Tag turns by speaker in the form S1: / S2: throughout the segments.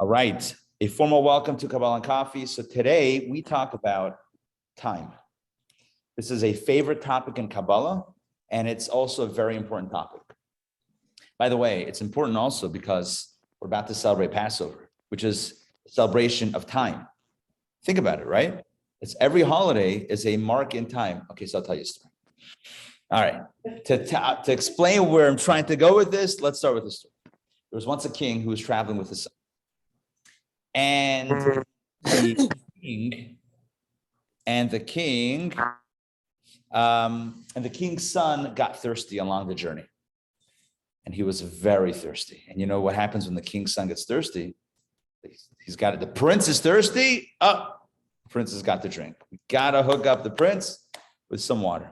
S1: All right, a formal welcome to Kabbalah and Coffee. So today we talk about time. This is a favorite topic in Kabbalah, and it's also a very important topic. By the way, it's important also because we're about to celebrate Passover, which is a celebration of time. Think about it, right? It's every holiday is a mark in time. Okay, so I'll tell you a story. All right, to explain where I'm trying to go with this, let's start with the story. There was once a king who was traveling with his son. And the king's son got thirsty along the journey. And he was very thirsty. And you know what happens when the king's son gets thirsty? He's got it. The prince is thirsty. The prince has got to drink. We got to hook up the prince with some water.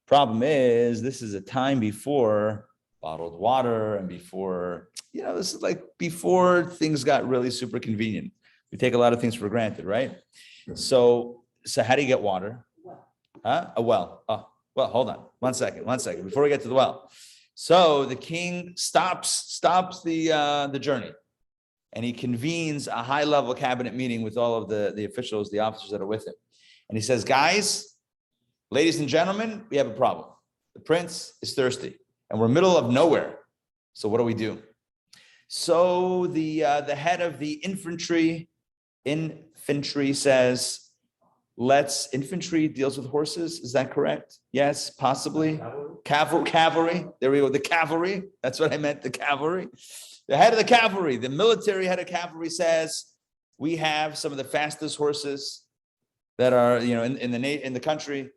S1: Problem is, this is a time before bottled water and before, this is like before things got really super convenient. We take a lot of things for granted, right? So how do you get water? A well. Well, hold on. One second. Before we get to the well. So the king stops the journey, and he convenes a high-level cabinet meeting with all of the officials, the officers that are with him. And he says, guys, ladies and gentlemen, we have a problem. The prince is thirsty, and we're middle of nowhere. So what do we do? So the head of the infantry says, infantry deals with horses. Is that correct? Yes, possibly. Cavalry. There we go. The cavalry. That's what I meant. The cavalry. The head of the cavalry, the military head of cavalry says, we have some of the fastest horses that are, in the country,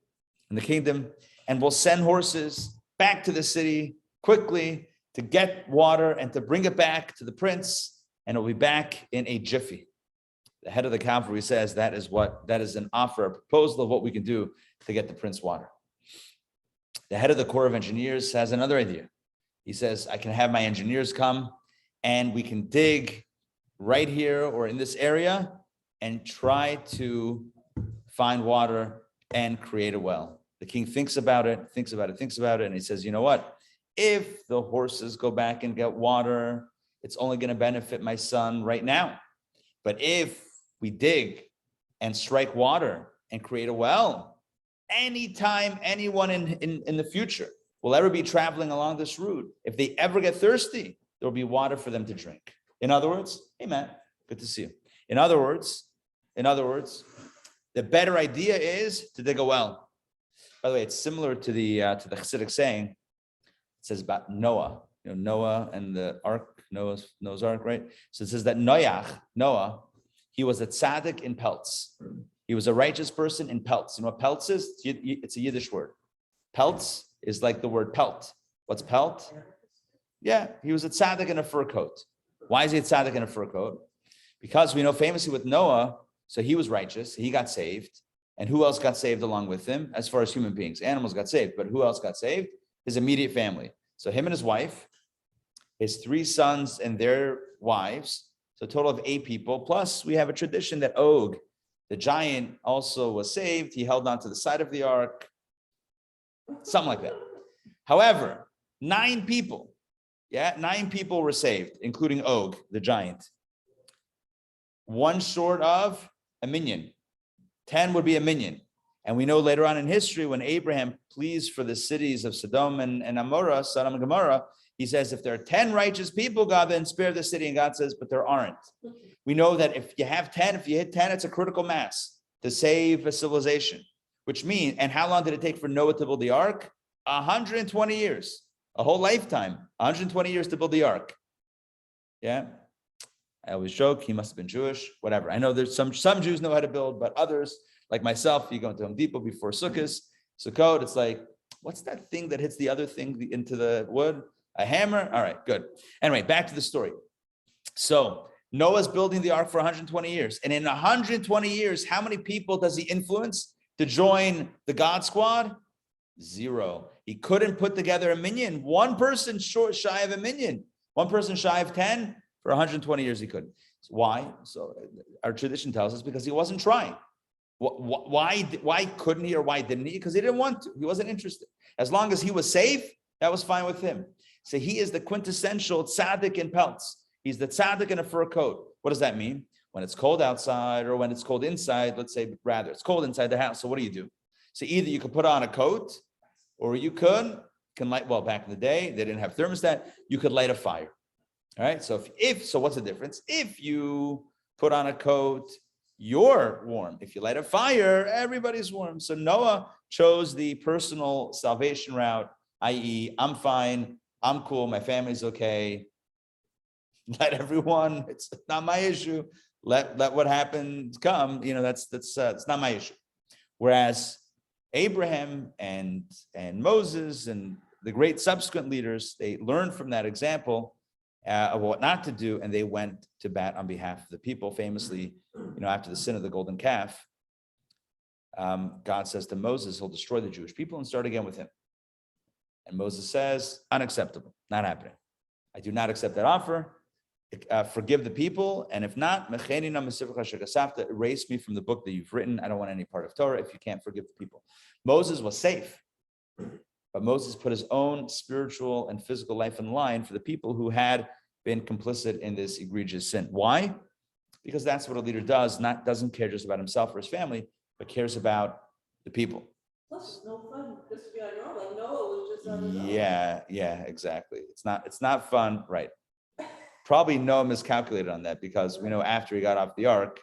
S1: in the kingdom, and we'll send horses back to the city quickly to get water and to bring it back to the prince, and it'll be back in a jiffy. The head of the cavalry says that is an offer, a proposal of what we can do to get the prince water. The head of the Corps of Engineers has another idea. He says, I can have my engineers come and we can dig right here or in this area and try to find water and create a well. The king thinks about it, and he says, you know what? If the horses go back and get water, it's only going to benefit my son right now. But if we dig and strike water and create a well, anytime anyone in the future will ever be traveling along this route, if they ever get thirsty, there will be water for them to drink. In other words, hey man, good to see you. In other words, the better idea is to dig a well. By the way, it's similar to the Hasidic saying. It says about Noah, Noah and the ark, Noah's ark, right? So it says that Noah, he was a tzaddik in pelts. He was a righteous person in pelts. You know what pelts is? It's a Yiddish word. Pelts is like the word pelt. What's pelt? Yeah, he was a tzaddik in a fur coat. Why is he a tzaddik in a fur coat? Because we know famously with Noah, so he was righteous, he got saved. And who else got saved along with him? As far as human beings, animals got saved, but who else got saved? His immediate family. So him and his wife, his 3 sons and their wives, so a total of 8 people. Plus we have a tradition that Og, the giant, also was saved. He held on to the side of the ark, something like that. However, 9 people were saved, including Og, the giant. 1 short of a minion. 10 would be a minion. And we know later on in history, when Abraham pleads for the cities of Sodom and Gomorrah, he says, if there are 10 righteous people, God, then spare the city. And God says, but there aren't. We know that if you hit 10, it's a critical mass to save a civilization, which means, and how long did it take for Noah to build the ark? 120 years, a whole lifetime, 120 years to build the ark. Yeah. I always joke, he must have been Jewish, whatever. I know there's some Jews know how to build, but others, like myself, you go into Home Depot before Sukkot, it's like, what's that thing that hits the other thing into the wood? A hammer? All right, good. Anyway, back to the story. So Noah's building the ark for 120 years. And in 120 years, how many people does he influence to join the God squad? 0. He couldn't put together a minion. 1 person shy of a minion. 1 person shy of 10. For 120 years, he couldn't. Why? So our tradition tells us because he wasn't trying. Why couldn't he or why didn't he? Because he didn't want to. He wasn't interested. As long as he was safe, that was fine with him. So he is the quintessential tzaddik in pelts. He's the tzaddik in a fur coat. What does that mean? When it's cold outside or when it's cold inside, let's say, rather, it's cold inside the house. So what do? So either you could put on a coat or you can light, well, back in the day, they didn't have thermostat, you could light a fire. All right. So so what's the difference? If you put on a coat, you're warm. If you light a fire, everybody's warm. So Noah chose the personal salvation route, i.e., I'm fine, I'm cool, my family's okay. Let everyone, it's not my issue. Let what happens come. That's it's not my issue. Whereas Abraham and Moses and the great subsequent leaders, they learned from that example of what not to do, and they went to bat on behalf of the people. Famously, after the sin of the golden calf, God says to Moses, he'll destroy the Jewish people and start again with him. And Moses says, unacceptable, not happening. I do not accept that offer. Forgive the people, and if not, erase me from the book that you've written. I don't want any part of Torah if you can't forgive the people. Moses was safe, but Moses put his own spiritual and physical life in line for the people who had been complicit in this egregious sin. Why? Because that's what a leader does. Doesn't care just about himself or his family, but cares about the people.
S2: Plus, it's no fun just to be on your own. Like Noah was just on his own.
S1: Yeah, exactly. It's not fun, right? Probably Noah miscalculated on that, because we know after he got off the ark,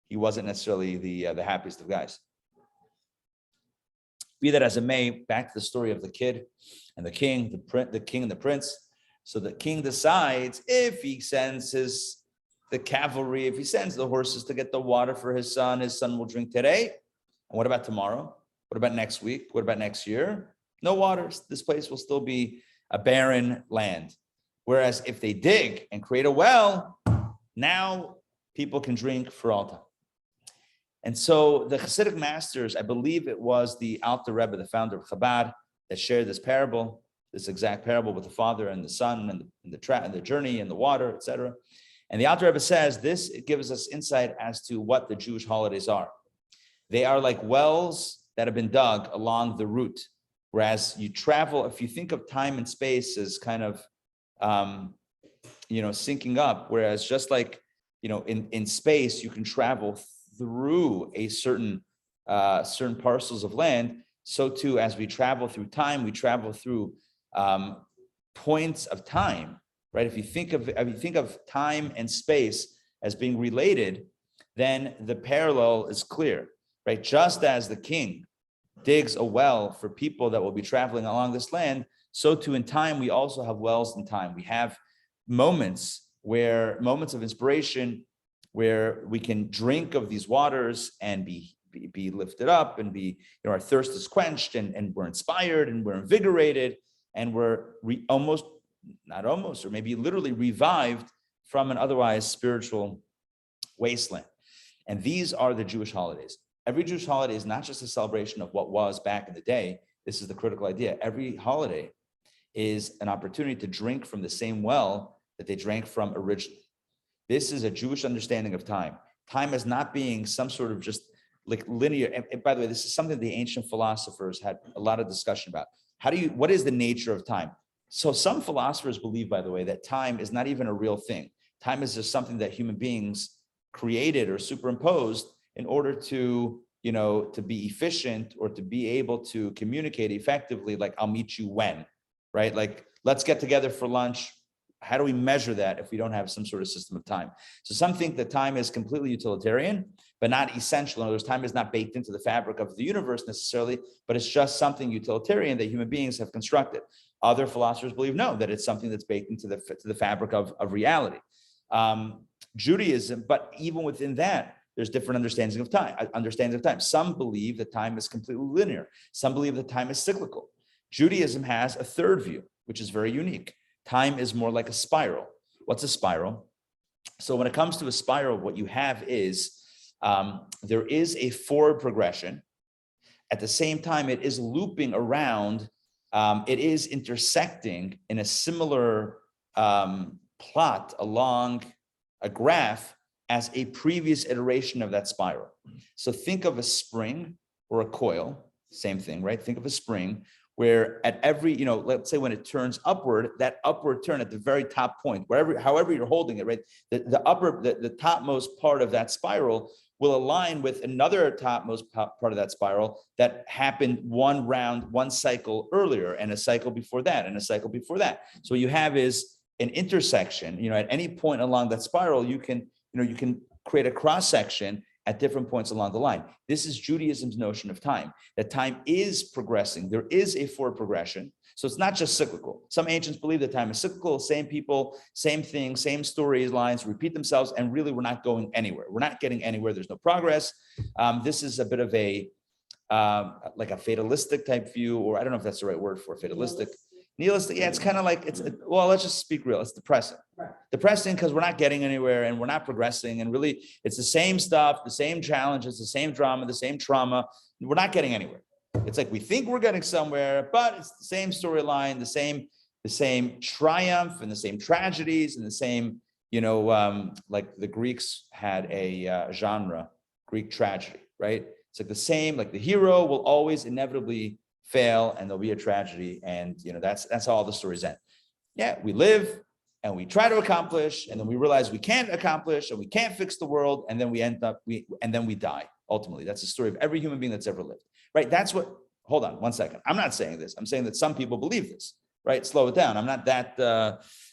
S1: he wasn't necessarily the happiest of guys. Be that as it may, back to the story of the kid and the king, the king and the prince. So the king decides if he sends the cavalry, if he sends the horses to get the water for his son will drink today. And what about tomorrow? What about next week? What about next year? No water. This place will still be a barren land. Whereas if they dig and create a well, now people can drink for all time. And so the Hasidic masters, I believe it was the Alter Rebbe, the founder of Chabad, that shared this exact parable with the father and the son and the journey and the water, etc. And the Alter Rebbe says this, it gives us insight as to what the Jewish holidays are. They are like wells that have been dug along the route. Whereas you travel, if you think of time and space as kind of syncing up, whereas just like in space you can travel through a certain parcels of land, so too as we travel through time, we travel through points of time, right? If you think of time and space as being related, then the parallel is clear, right? Just as the king digs a well for people that will be traveling along this land, so too in time, we also have wells in time. We have moments of inspiration where we can drink of these waters and be lifted up and our thirst is quenched and we're inspired and we're invigorated and we're or maybe literally revived from an otherwise spiritual wasteland. And these are the Jewish holidays. Every Jewish holiday is not just a celebration of what was back in the day. This is the critical idea. Every holiday is an opportunity to drink from the same well that they drank from originally. This is a Jewish understanding of time. Time as not being some sort of just like linear. And by the way, this is something the ancient philosophers had a lot of discussion about. What is the nature of time? So some philosophers believe, by the way, that time is not even a real thing. Time is just something that human beings created or superimposed in order to be efficient or to be able to communicate effectively, like I'll meet you when, right? Like, let's get together for lunch. How do we measure that if we don't have some sort of system of time? So some think that time is completely utilitarian, but not essential. In other words, time is not baked into the fabric of the universe necessarily, but it's just something utilitarian that human beings have constructed. Other philosophers believe, no, that it's something that's baked into the fabric of reality. Judaism, but even within that, there's different understandings of time. Some believe that time is completely linear. Some believe that time is cyclical. Judaism has a third view, which is very unique. Time is more like a spiral. What's a spiral? So when it comes to a spiral, what you have is there is a forward progression. At the same time, it is looping around. It is intersecting in a similar plot along a graph as a previous iteration of that spiral. So think of a spring or a coil, same thing, right? Think of a spring where at every, let's say when it turns upward, that upward turn at the very top point, however you're holding it, right? The topmost part of that spiral will align with another topmost part of that spiral that happened one cycle earlier, and a cycle before that, and a cycle before that. So what you have is an intersection. At any point along that spiral, you can create a cross section at different points along the line. This is Judaism's notion of time, that time is progressing. There is a forward progression. So it's not just cyclical. Some ancients believe that time is cyclical, same people, same things, same storylines repeat themselves, and really we're not going anywhere. We're not getting anywhere. There's no progress. This is a bit of like a fatalistic type view, or I don't know if that's the right word for fatalistic. Nihilistic, yeah, it's kind of like, let's just speak real. It's depressing. Right. Depressing because we're not getting anywhere and we're not progressing. And really, it's the same stuff, the same challenges, the same drama, the same trauma. We're not getting anywhere. It's like we think we're getting somewhere, but it's the same storyline, the same triumph and the same tragedies and the same, like the Greeks had a genre, Greek tragedy, right? It's like the same, like the hero will always inevitably fail and there'll be a tragedy, and that's how all the stories end. Yeah, we live and we try to accomplish, and then we realize we can't accomplish and we can't fix the world, and then we die. Ultimately, that's the story of every human being that's ever lived, right? Hold on one second. I'm not saying this. I'm saying that some people believe this, right? Slow it down. I'm not that,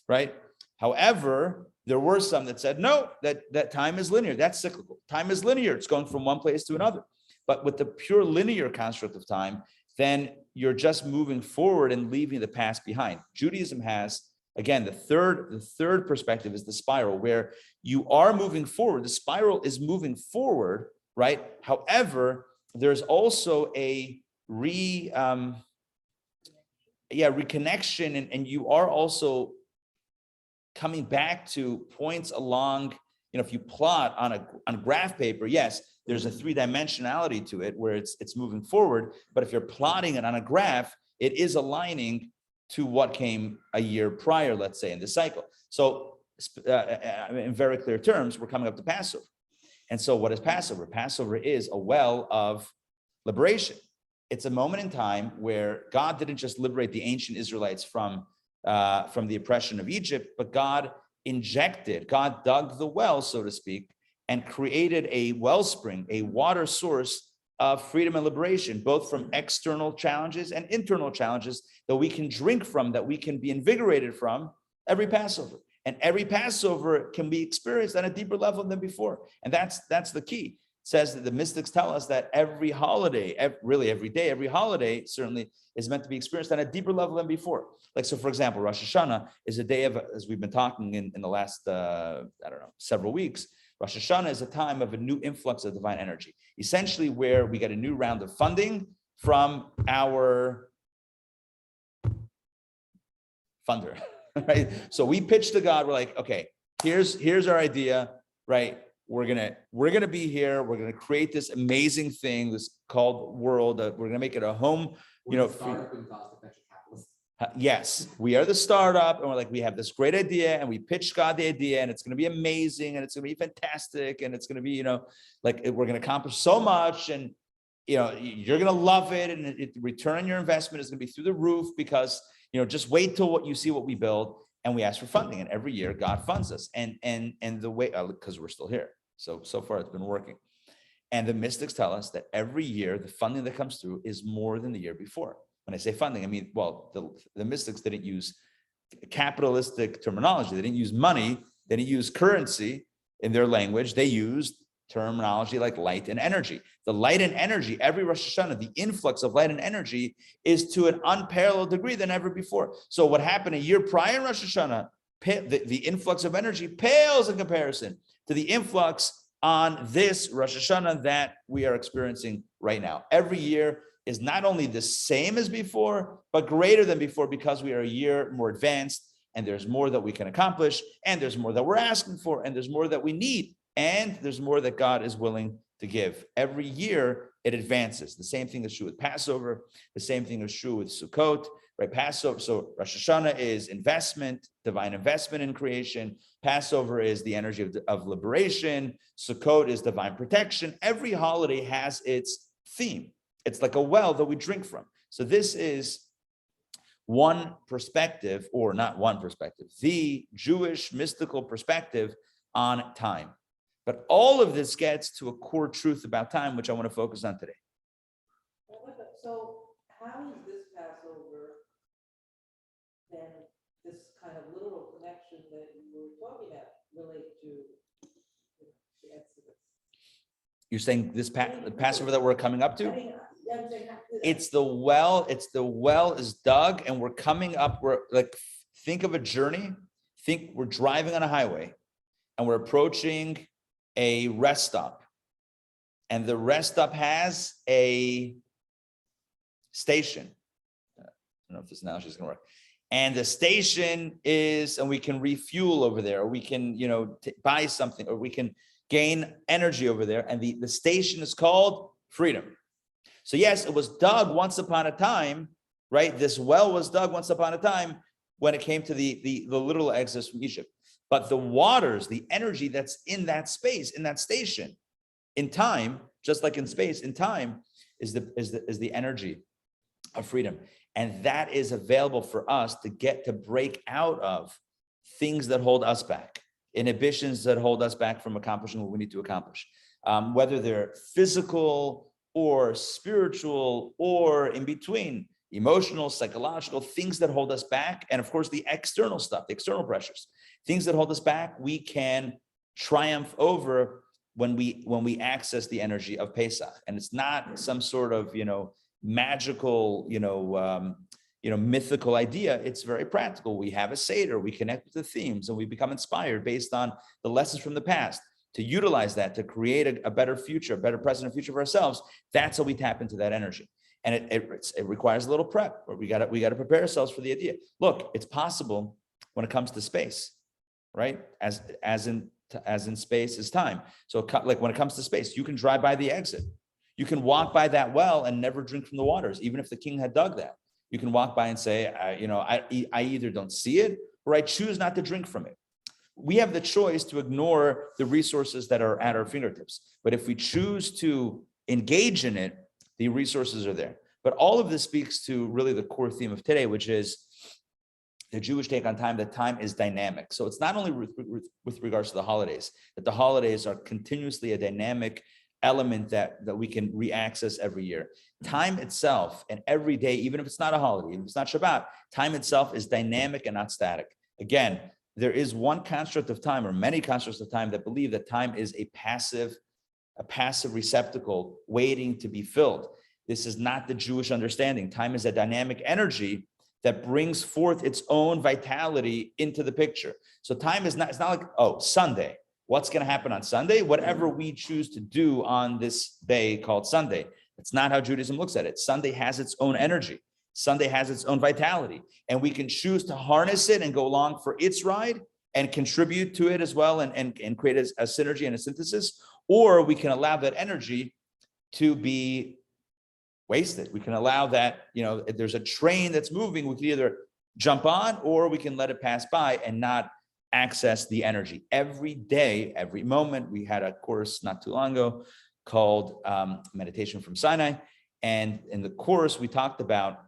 S1: right? However, there were some that said, no, that time is linear. That's cyclical. Time is linear. It's going from one place to another. But with the pure linear construct of time, then you're just moving forward and leaving the past behind. Judaism has, again, the third perspective is the spiral, where you are moving forward. The spiral is moving forward, right? However, there's also a reconnection, and you are also coming back to points along, if you plot on a graph paper, yes, there's a three-dimensionality to it where it's moving forward, but if you're plotting it on a graph, it is aligning to what came a year prior, let's say, in the cycle. So in very clear terms, we're coming up to Passover. And so what is Passover? Passover is a well of liberation. It's a moment in time where God didn't just liberate the ancient Israelites from the oppression of Egypt, but God dug the well, so to speak, and created a wellspring, a water source of freedom and liberation, both from external challenges and internal challenges that we can drink from, that we can be invigorated from every Passover. And every Passover can be experienced on a deeper level than before. And that's the key. It says that the mystics tell us that every holiday, really every day, every holiday certainly is meant to be experienced on a deeper level than before. Like, so for example, Rosh Hashanah is a day of, as we've been talking in the last, several weeks, Rosh Hashanah is a time of a new influx of divine energy, essentially where we get a new round of funding from our funder, right? So we pitch to God, we're like, okay, here's our idea, right? We're gonna be here. We're gonna create this amazing thing, this called world. We're gonna make it a home, yes, we are the startup, and we're like, we have this great idea, and we pitch God the idea, and it's going to be amazing, and it's going to be fantastic, and it's going to be, like we're going to accomplish so much, and you're going to love it, and return on your investment is going to be through the roof because just wait till what you see what we build, and we ask for funding, and every year God funds us, and the way because we're still here, so far it's been working, and the mystics tell us that every year the funding that comes through is more than the year before. When I say funding, I mean, well, the mystics didn't use capitalistic terminology. They didn't use money. They didn't use currency in their language. They used terminology like light and energy. The light and energy, every Rosh Hashanah, the influx of light and energy is to an unparalleled degree than ever before. So what happened a year prior in Rosh Hashanah, the influx of energy pales in comparison to the influx on this Rosh Hashanah that we are experiencing right now. Every year is not only the same as before, but greater than before because we are a year more advanced, and there's more that we can accomplish, and there's more that we're asking for, and there's more that we need, and there's more that God is willing to give. Every year it advances. The same thing is true with Passover. The same thing is true with Sukkot, right? Passover, so Rosh Hashanah is investment, divine investment in creation. Passover is the energy of liberation. Sukkot is divine protection. Every holiday has its theme. It's like a well that we drink from. So this is one perspective, or not one perspective, the Jewish mystical perspective on time. But all of this gets to a core truth about time, which I want to focus on today.
S2: So how is this Passover then this kind of literal connection that you were talking about relate to the Exodus?
S1: You're saying this Passover that we're coming up to?
S2: I'm saying,
S1: It's the well is dug, and we're coming up. We're like, think of a journey. Think we're driving on a highway and we're approaching a rest stop. And the rest stop has a station. I don't know if this analogy is gonna work. And the station is, and we can refuel over there, or we can, buy something, or we can gain energy over there. And the station is called freedom. So yes, it was dug once upon a time, right? This well was dug once upon a time when it came to the literal exodus from Egypt. But the waters, the energy that's in that space, in that station, in time, just like in space, in time, is the energy of freedom. And that is available for us to break out of things that hold us back, inhibitions that hold us back from accomplishing what we need to accomplish, whether they're physical or spiritual or in between, emotional, psychological, things that hold us back. And of course, the external stuff, the external pressures, things that hold us back, we can triumph over when we access the energy of Pesach. And it's not some sort of, magical, mythical idea. It's very practical. We have a Seder, we connect with the themes, and we become inspired based on the lessons from the past to utilize that to create a better future, a better present and future for ourselves. That's how we tap into that energy. And it requires a little prep, where we got to prepare ourselves for the idea. Look, it's possible when it comes to space, right? As in space is time. So like when it comes to space, you can drive by the exit. You can walk by that well and never drink from the waters, even if the king had dug that. You can walk by and say, I either don't see it or I choose not to drink from it. We have the choice to ignore the resources that are at our fingertips. But if we choose to engage in it, the resources are there. But all of this speaks to really the core theme of today, which is the Jewish take on time, that time is dynamic. So it's not only with regards to the holidays, that the holidays are continuously a dynamic element that we can re-access every year. Time itself, and every day, even if it's not a holiday, even if it's not Shabbat, time itself is dynamic and not static. Again, there is one construct of time, or many constructs of time, that believe that time is a passive receptacle waiting to be filled. This is not the Jewish understanding. Time is a dynamic energy that brings forth its own vitality into the picture. So time is not, it's not like, oh, Sunday. What's going to happen on Sunday? Whatever we choose to do on this day called Sunday. That's not how Judaism looks at it. Sunday has its own energy. Sunday has its own vitality. And we can choose to harness it and go along for its ride and contribute to it as well, and create a synergy and a synthesis. Or we can allow that energy to be wasted. We can allow that, if there's a train that's moving, we can either jump on or we can let it pass by and not access the energy. Every day, every moment. We had a course not too long ago called Meditation from Sinai. And in the course, we talked about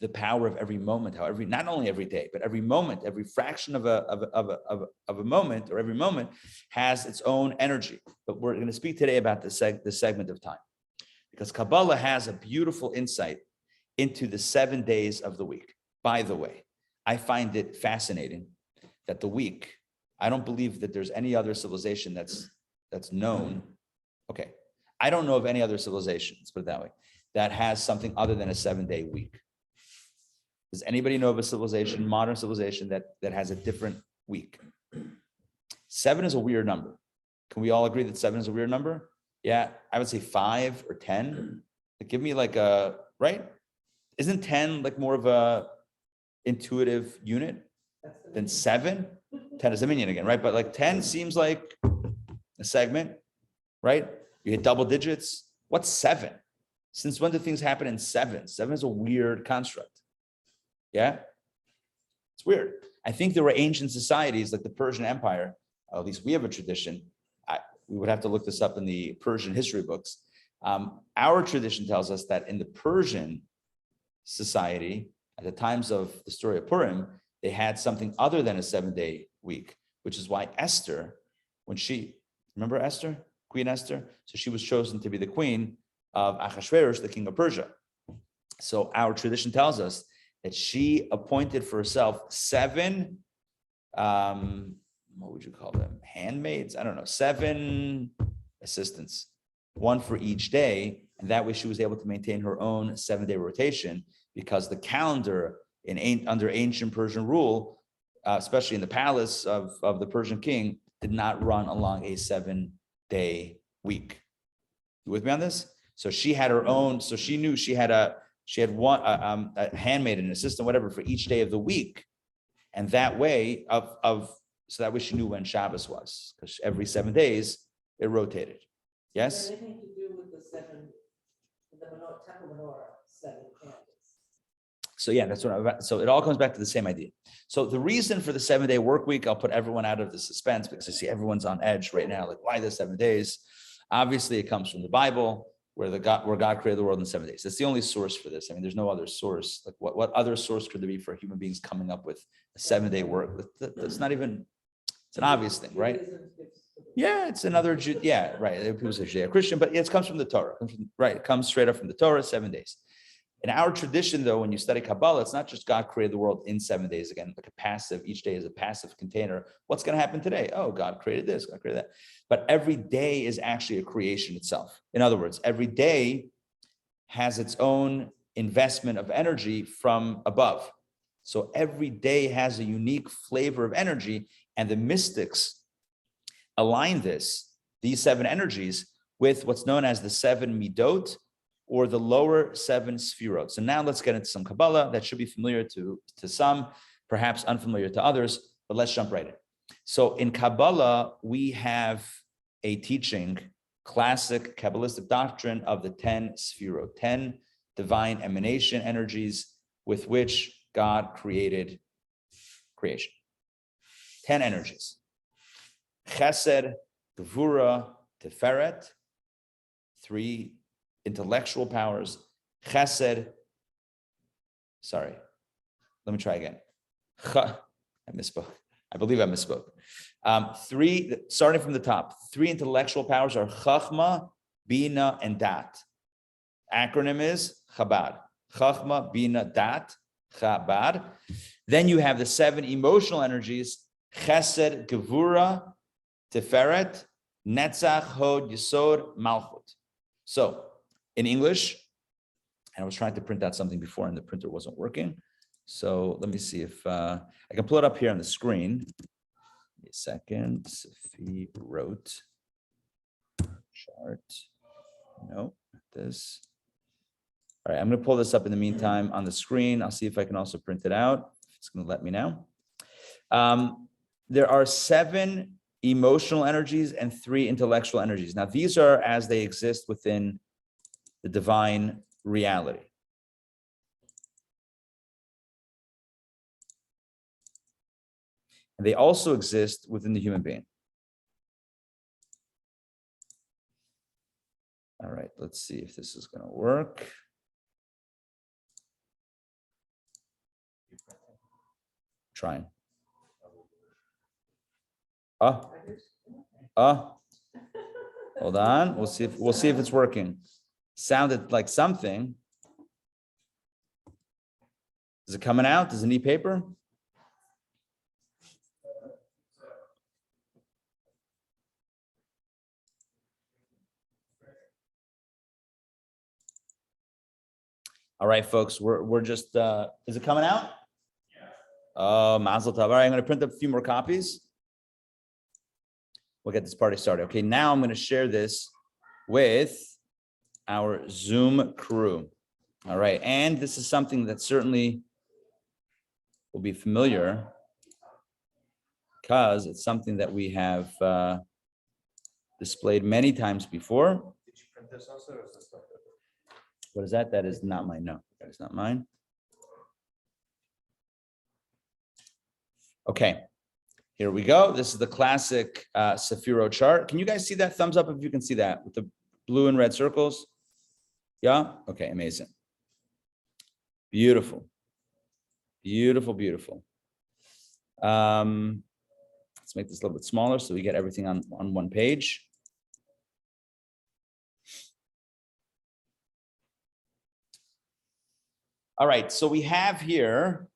S1: the power of every moment, how not only every day, but every moment, every fraction of a moment, or every moment has its own energy. But we're going to speak today about this segment of time, because Kabbalah has a beautiful insight into the 7 days of the week. By the way, I find it fascinating that the week, I don't believe that there's any other civilization that's known. Okay, I don't know of any other civilization, let's put it that way, that has something other than a 7-day week. Does anybody know of a civilization, modern civilization, that has a different week? 7 is a weird number. Can we all agree that 7 is a weird number? Yeah, I would say 5 or 10. Give me like a, right? Isn't 10 like more of a intuitive unit than 7? 10 is a minion again, right? But like 10 seems like a segment, right? You hit double digits. What's 7? Since when do things happen in 7? 7 is a weird construct. Yeah, it's weird. I think there were ancient societies like the Persian Empire, at least we have a tradition. We would have to look this up in the Persian history books. Our tradition tells us that in the Persian society, At the times of the story of Purim, they had something other than a 7-day week, which is why Esther, when remember Esther, Queen Esther? So she was chosen to be the queen of Ahasuerus, the king of Persia. So our tradition tells us that she appointed for herself 7, what would you call them? Handmaids? I don't know, 7 assistants, one for each day. And that way she was able to maintain her own 7-day rotation, because the calendar under ancient Persian rule, especially in the palace of the Persian king, did not run along a 7-day week. You with me on this? So she had her own, so she knew she had one a handmaid, an assistant, whatever, for each day of the week. And that way so that way she knew when Shabbos was, because every 7 days it rotated. Yes?
S2: Is there anything to do with the temple menorah, 7 candles?
S1: So yeah, that's so it all comes back to the same idea. So the reason for the 7-day work week, I'll put everyone out of the suspense, because I see everyone's on edge right now. Like, why the 7 days? Obviously, it comes from the Bible, where God created the world in 7 days. That's the only source for this. I mean, there's no other source. Like, what other source could there be for human beings coming up with a 7-day work? That's not even. It's an obvious thing, right? Yeah, it's another. Yeah, right. People say Judeo-Christian, but it comes from the Torah. It comes straight up from the Torah. 7 days. In our tradition, though, when you study Kabbalah, it's not just God created the world in 7 days. Again, like a passive, each day is a passive container. What's going to happen today? Oh, God created this, God created that. But every day is actually a creation itself. In other words, every day has its own investment of energy from above. So every day has a unique flavor of energy, and the mystics align these 7 energies with what's known as the 7 midot, or the lower 7 Sphero. So now let's get into some Kabbalah that should be familiar to some, perhaps unfamiliar to others, but let's jump right in. So in Kabbalah, we have a teaching, classic Kabbalistic doctrine of the 10 Sphero, 10 divine emanation energies with which God created creation. 10 energies. Chesed, Gevura, Tiferet, 3 intellectual powers. Chesed, sorry, let me try again. I misspoke. I believe I misspoke. 3, starting from the top, 3 intellectual powers are Chachma, Bina, and Dat. Acronym is Chabad. Chachma, Bina, Dat, Chabad. Then you have the 7 emotional energies, Chesed, Gevura, Tiferet, Netzach, Hod, Yesod, Malchut. So, in English, and I was trying to print out something before and the printer wasn't working. So let me see if I can pull it up here on the screen. Give me a second. Sphero Chart. No, not this. All right, I'm going to pull this up in the meantime on the screen. I'll see if I can also print it out. It's going to let me now. There are 7 emotional energies and 3 intellectual energies. Now, these are as they exist within the divine reality. And they also exist within the human being. All right, let's see if this is going to work. Trying. Hold on. We'll see if it's working. Sounded like something. Is it coming out? Does it need paper? All right, folks, we're just, is it coming out? Yeah. Oh, mazel tov. All right, I'm going to print up a few more copies. We'll get this party started. Okay, now I'm going to share this with our Zoom crew. All right, and this is something that certainly will be familiar because it's something that we have displayed many times before.
S3: Did you print this also, or is this stuff?
S1: What is that? That is not mine. No, that is not mine. Okay, here we go. This is the classic Sphero chart. Can you guys see that? Thumbs up if you can see that with the blue and red circles. Yeah? Okay, amazing. Beautiful. Beautiful, beautiful. Let's make this a little bit smaller so we get everything on one page. All right, so we have here,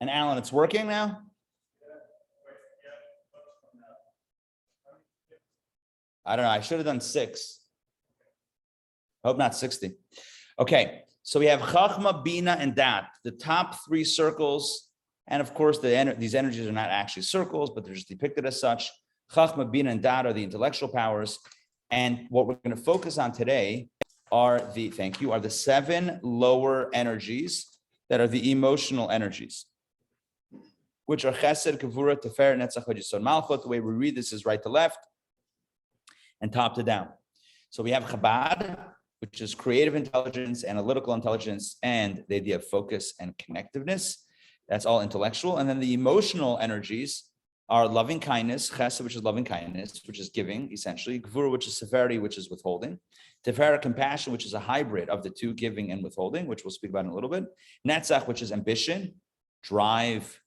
S1: and Alan, it's working now? I don't know, I should have done 6. Hope not 60. Okay, so we have Chachma, Bina, and Dat, the top 3 circles. And of course, these energies are not actually circles, but they're just depicted as such. Chachma, Bina, and Dat are the intellectual powers. And what we're going to focus on today are the 7 lower energies that are the emotional energies, which are Chesed, Kavura, Tefer, Netzach, Hod Yesod, Malchut. The way we read this is right to left and top to down. So we have Chabad, which is creative intelligence, analytical intelligence, and the idea of focus and connectiveness. That's all intellectual. And then the emotional energies are loving kindness, Chesed, which is loving kindness, which is giving, essentially. Gvura, which is severity, which is withholding. Tefer, compassion, which is a hybrid of the two, giving and withholding, which we'll speak about in a little bit. Netzach, which is ambition, drive,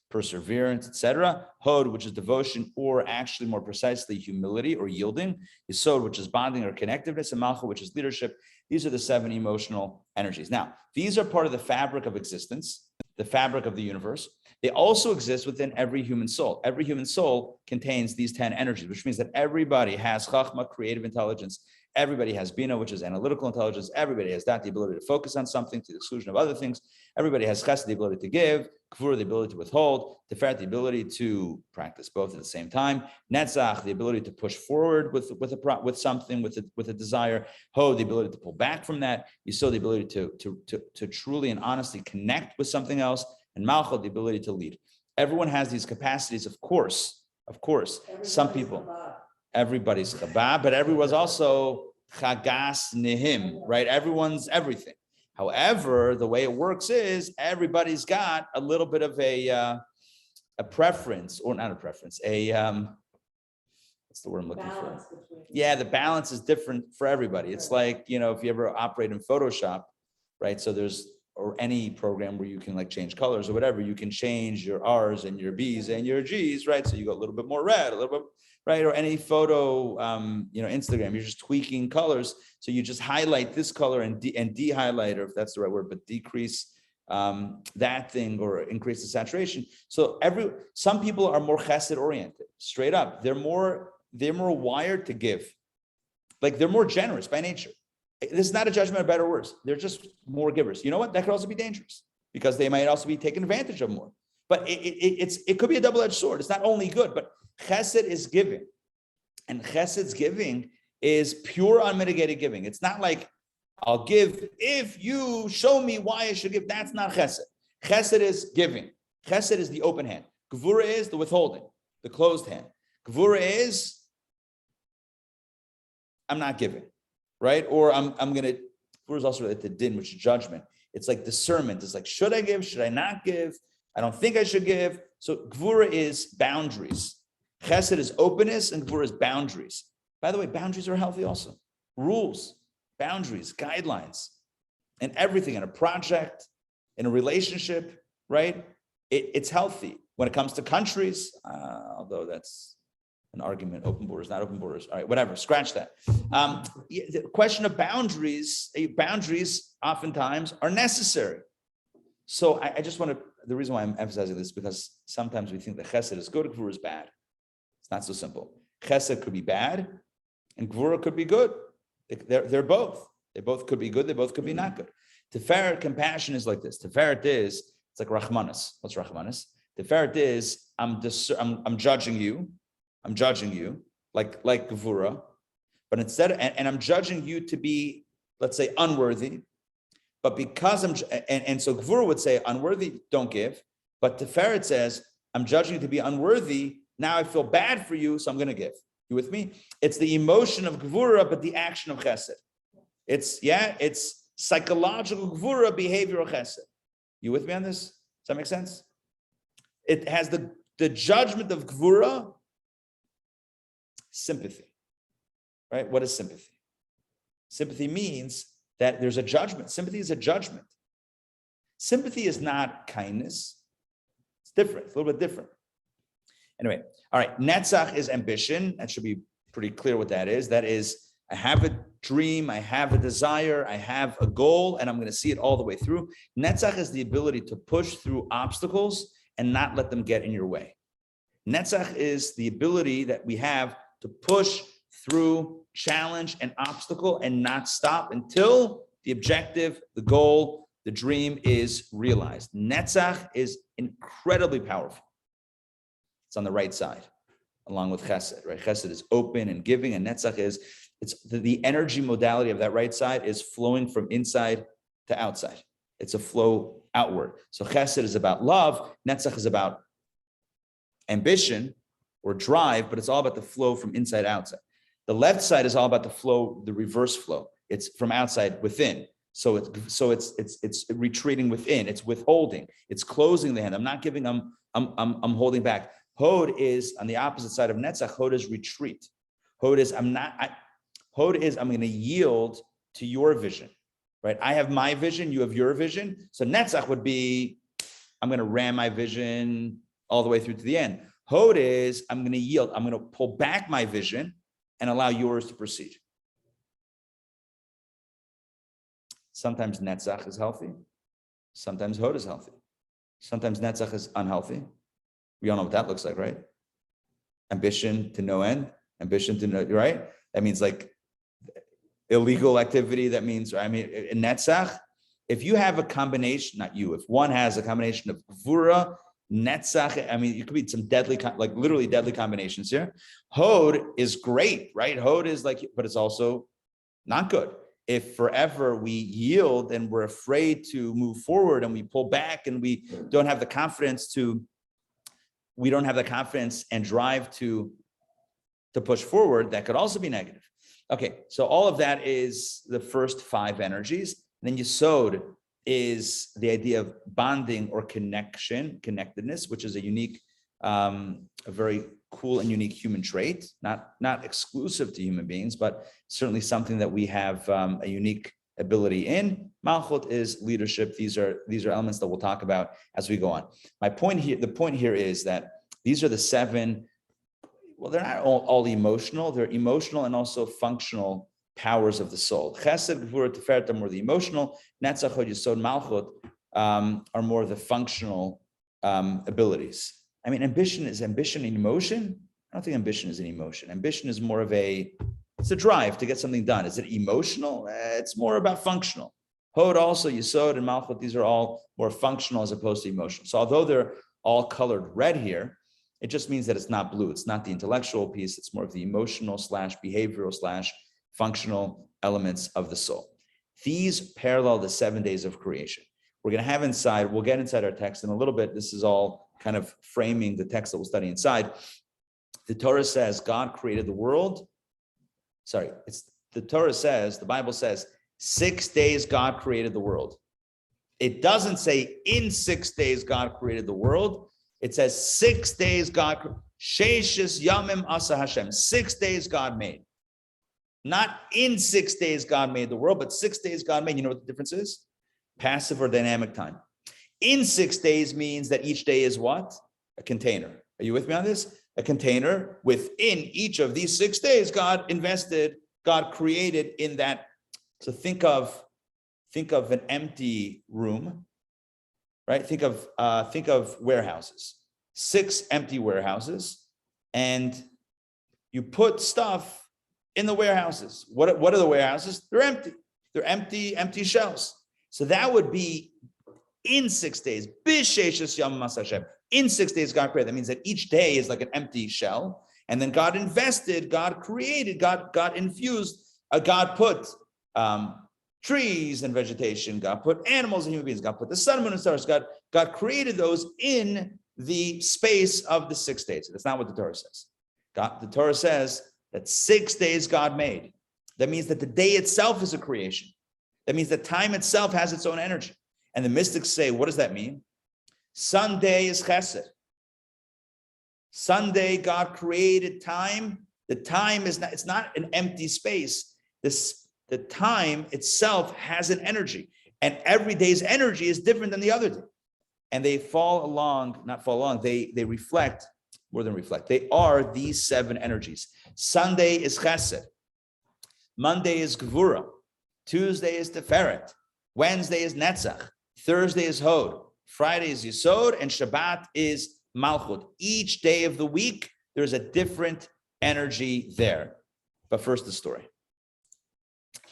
S1: perseverance, etc. Hod, which is devotion, or actually more precisely, humility or yielding. Yesod, which is bonding or connectiveness, and Malchut, which is leadership. These are the 7 emotional energies. Now, these are part of the fabric of existence, the fabric of the universe. They also exist within every human soul. Every human soul contains these 10 energies, which means that everybody has Chachma, creative intelligence. Everybody has Bina, which is analytical intelligence. Everybody has that, the ability to focus on something to the exclusion of other things. Everybody has Chesed, the ability to give. Kavura, the ability to withhold. Tiferet, the ability to practice both at the same time. Netzach, the ability to push forward with something, with a desire. Hod, the ability to pull back from that. Yesod, the ability to truly and honestly connect with something else. And Malchut, the ability to lead. Everyone has these capacities, of course. Some people. Everybody's Chabad, but everyone's also Chagas Nihim, right? Everyone's everything. However, the way it works is everybody's got a little bit of a preference, or not a preference, what's the word I'm looking for? Yeah, the balance is different for everybody. It's like, if you ever operate in Photoshop, right? So or any program where you can like change colors or whatever, you can change your R's and your B's and your G's, right? So you go a little bit more red, a little bit, right? Or any photo, Instagram, you're just tweaking colors. So you just highlight this color and de-highlight, or if that's the right word, but decrease that thing or increase the saturation. So some people are more chesed oriented, straight up. They're more wired to give. Like they're more generous by nature. This is not a judgment of better or worse. They're just more givers. You know what? That could also be dangerous because they might also be taken advantage of more. But it could be a double-edged sword. It's not only good, but chesed is giving. And chesed's giving is pure unmitigated giving. It's not like I'll give if you show me why I should give. That's not chesed. Chesed is giving. Chesed is the open hand. Gvura is the withholding, the closed hand. Gvura is I'm not giving. Right? Or I'm going to, Gvura is also related to din, which is judgment. It's like discernment. It's like, should I give? Should I not give? I don't think I should give. So Gvura is boundaries. Chesed is openness and Gvura is boundaries. By the way, boundaries are healthy also. Rules, boundaries, guidelines, and everything in a project, in a relationship, right? It's healthy. When it comes to countries, although that's an argument, open borders, not open borders. All right, whatever, scratch that. The question of boundaries oftentimes are necessary. So I just want to, the reason why I'm emphasizing this is because sometimes we think that chesed is good, gvura is bad. It's not so simple. Chesed could be bad and gvura could be good. They're both. They both could be good, they both could be not good. Tiferet, compassion is like this. Tiferet is, it's like Rachmanis. What's Rachmanis? Tiferet is, I'm judging you. I'm judging you like Gevura, but instead, and I'm judging you to be, let's say, unworthy, but because and so Gevura would say, unworthy, don't give, but Tiferet says, I'm judging you to be unworthy, now I feel bad for you, so I'm going to give. You with me? It's the emotion of Gevura, but the action of Chesed. It's psychological Gevura, behavioral Chesed. You with me on this? Does that make sense? It has the judgment of Gevura. Sympathy, right? What is sympathy? Sympathy means that there's a judgment. Sympathy is a judgment. Sympathy is not kindness. It's different, it's a little bit different. Anyway, all right, Netzach is ambition. That should be pretty clear what that is. That is, I have a dream, I have a desire, I have a goal, and I'm going to see it all the way through. Netzach is the ability to push through obstacles and not let them get in your way. Netzach is the ability that we have to push through challenge and obstacle and not stop until the objective, the goal, the dream is realized. Netzach is incredibly powerful. It's on the right side, along with Chesed, right? Chesed is open and giving, and Netzach is, it's the energy modality of that right side is flowing from inside to outside. It's a flow outward. So Chesed is about love, Netzach is about ambition or drive, but it's all about the flow from inside outside. The left side is all about the flow, the reverse flow. It's from outside within. So it's retreating within. It's withholding. It's closing the hand. I'm not giving. I'm holding back. Hod is on the opposite side of Netzach. Hod is retreat. Hod is I'm going to yield to your vision, right? I have my vision. You have your vision. So Netzach would be I'm going to ram my vision all the way through to the end. Hod is I'm going to yield. I'm going to pull back my vision and allow yours to proceed. Sometimes Netzach is healthy. Sometimes Hod is healthy. Sometimes Netzach is unhealthy. We all know what that looks like, right? Ambition to no end. Ambition to no, right? That means like illegal activity. That means, I mean, in Netzach, if you have a combination, not you, if one has a combination of Gvura, Netzach, I mean, it could be some deadly, like literally deadly combinations here. Hod is great, right? Hod is like, but it's also not good. If forever we yield and we're afraid to move forward and we pull back and we don't have the confidence and drive to push forward, that could also be negative. Okay, so all of that is the first 5 energies. And then Yesod is the idea of bonding or connection, connectedness, which is a unique, a very cool and unique human trait, not exclusive to human beings, but certainly something that we have a unique ability in. Malchut is leadership. These are elements that we'll talk about as we go on. The point here is that these are the 7, well, they're not all emotional, they're emotional and also functional powers of the soul. Chesed, Gvura, Tiferet are more the emotional. Netzach, Hod, Yesod, Malchut are more the functional abilities. I mean, is ambition an emotion? I don't think ambition is an emotion. Ambition is more of it's a drive to get something done. Is it emotional? It's more about functional. Hod also, Yesod and Malchut, these are all more functional as opposed to emotional. So although they're all colored red here, it just means that it's not blue. It's not the intellectual piece. It's more of the emotional / behavioral / functional elements of the soul. These parallel the 7 days of creation. We're going to have inside, we'll get inside our text in a little bit. This is all kind of framing the text that we'll study inside. The Torah says God created the world. The Bible says 6 days God created the world. It doesn't say in 6 days God created the world. It says 6 days God, Sheishis Yamim Asa Hashem, 6 days God made. Not in 6 days God made the world, but 6 days God made. You know what the difference is? Passive or dynamic time. In 6 days means that each day is what? A container. Are you with me on this? A container within each of these 6 days, God created in that. So think of an empty room, right? Think of warehouses, 6 empty warehouses, and you put stuff in the warehouses. What are the warehouses? They're empty. They're empty shells. So that would be in 6 days. In 6 days, God created. That means that each day is like an empty shell. And then God invested, God created, God infused, God put trees and vegetation, God put animals and human beings, God put the sun, moon, and stars. God created those in the space of the 6 days. That's not what the Torah says. The Torah says that 6 days God made. That means that the day itself is a creation. That means that time itself has its own energy. And the mystics say, what does that mean? Sunday is chesed. Sunday, God created time. The time is not, it's not an empty space. The time itself has an energy. And every day's energy is different than the other day. And they they reflect, more than reflect, they are these 7 energies. Sunday is chesed. Monday is gvura. Tuesday is tiferet. Wednesday is netzach. Thursday is hod. Friday is yesod. And Shabbat is malchut. Each day of the week, there's a different energy there. But first, the story.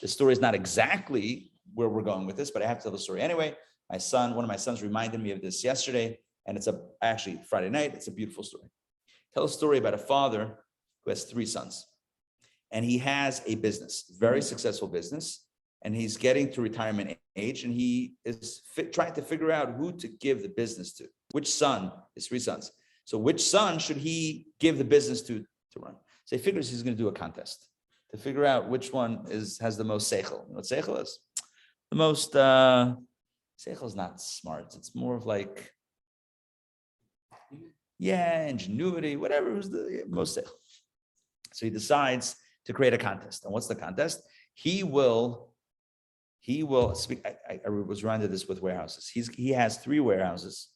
S1: The story is not exactly where we're going with this, but I have to tell the story anyway. One of my sons reminded me of this yesterday, and it's actually Friday night. It's a beautiful story. Tell a story about a father who has 3 sons, and he has a business, very successful business, and he's getting to retirement age, and he is trying to figure out who to give the business to. Which son? His 3 sons. So which son should he give the business to run? So he figures he's going to do a contest to figure out which one has the most seichel. You know what seichel is? The most seichel is not smart. It's more of like, ingenuity, whatever was the most seichel. So he decides to create a contest. And what's the contest? He will speak. I was reminded this with warehouses. He has 3 warehouses.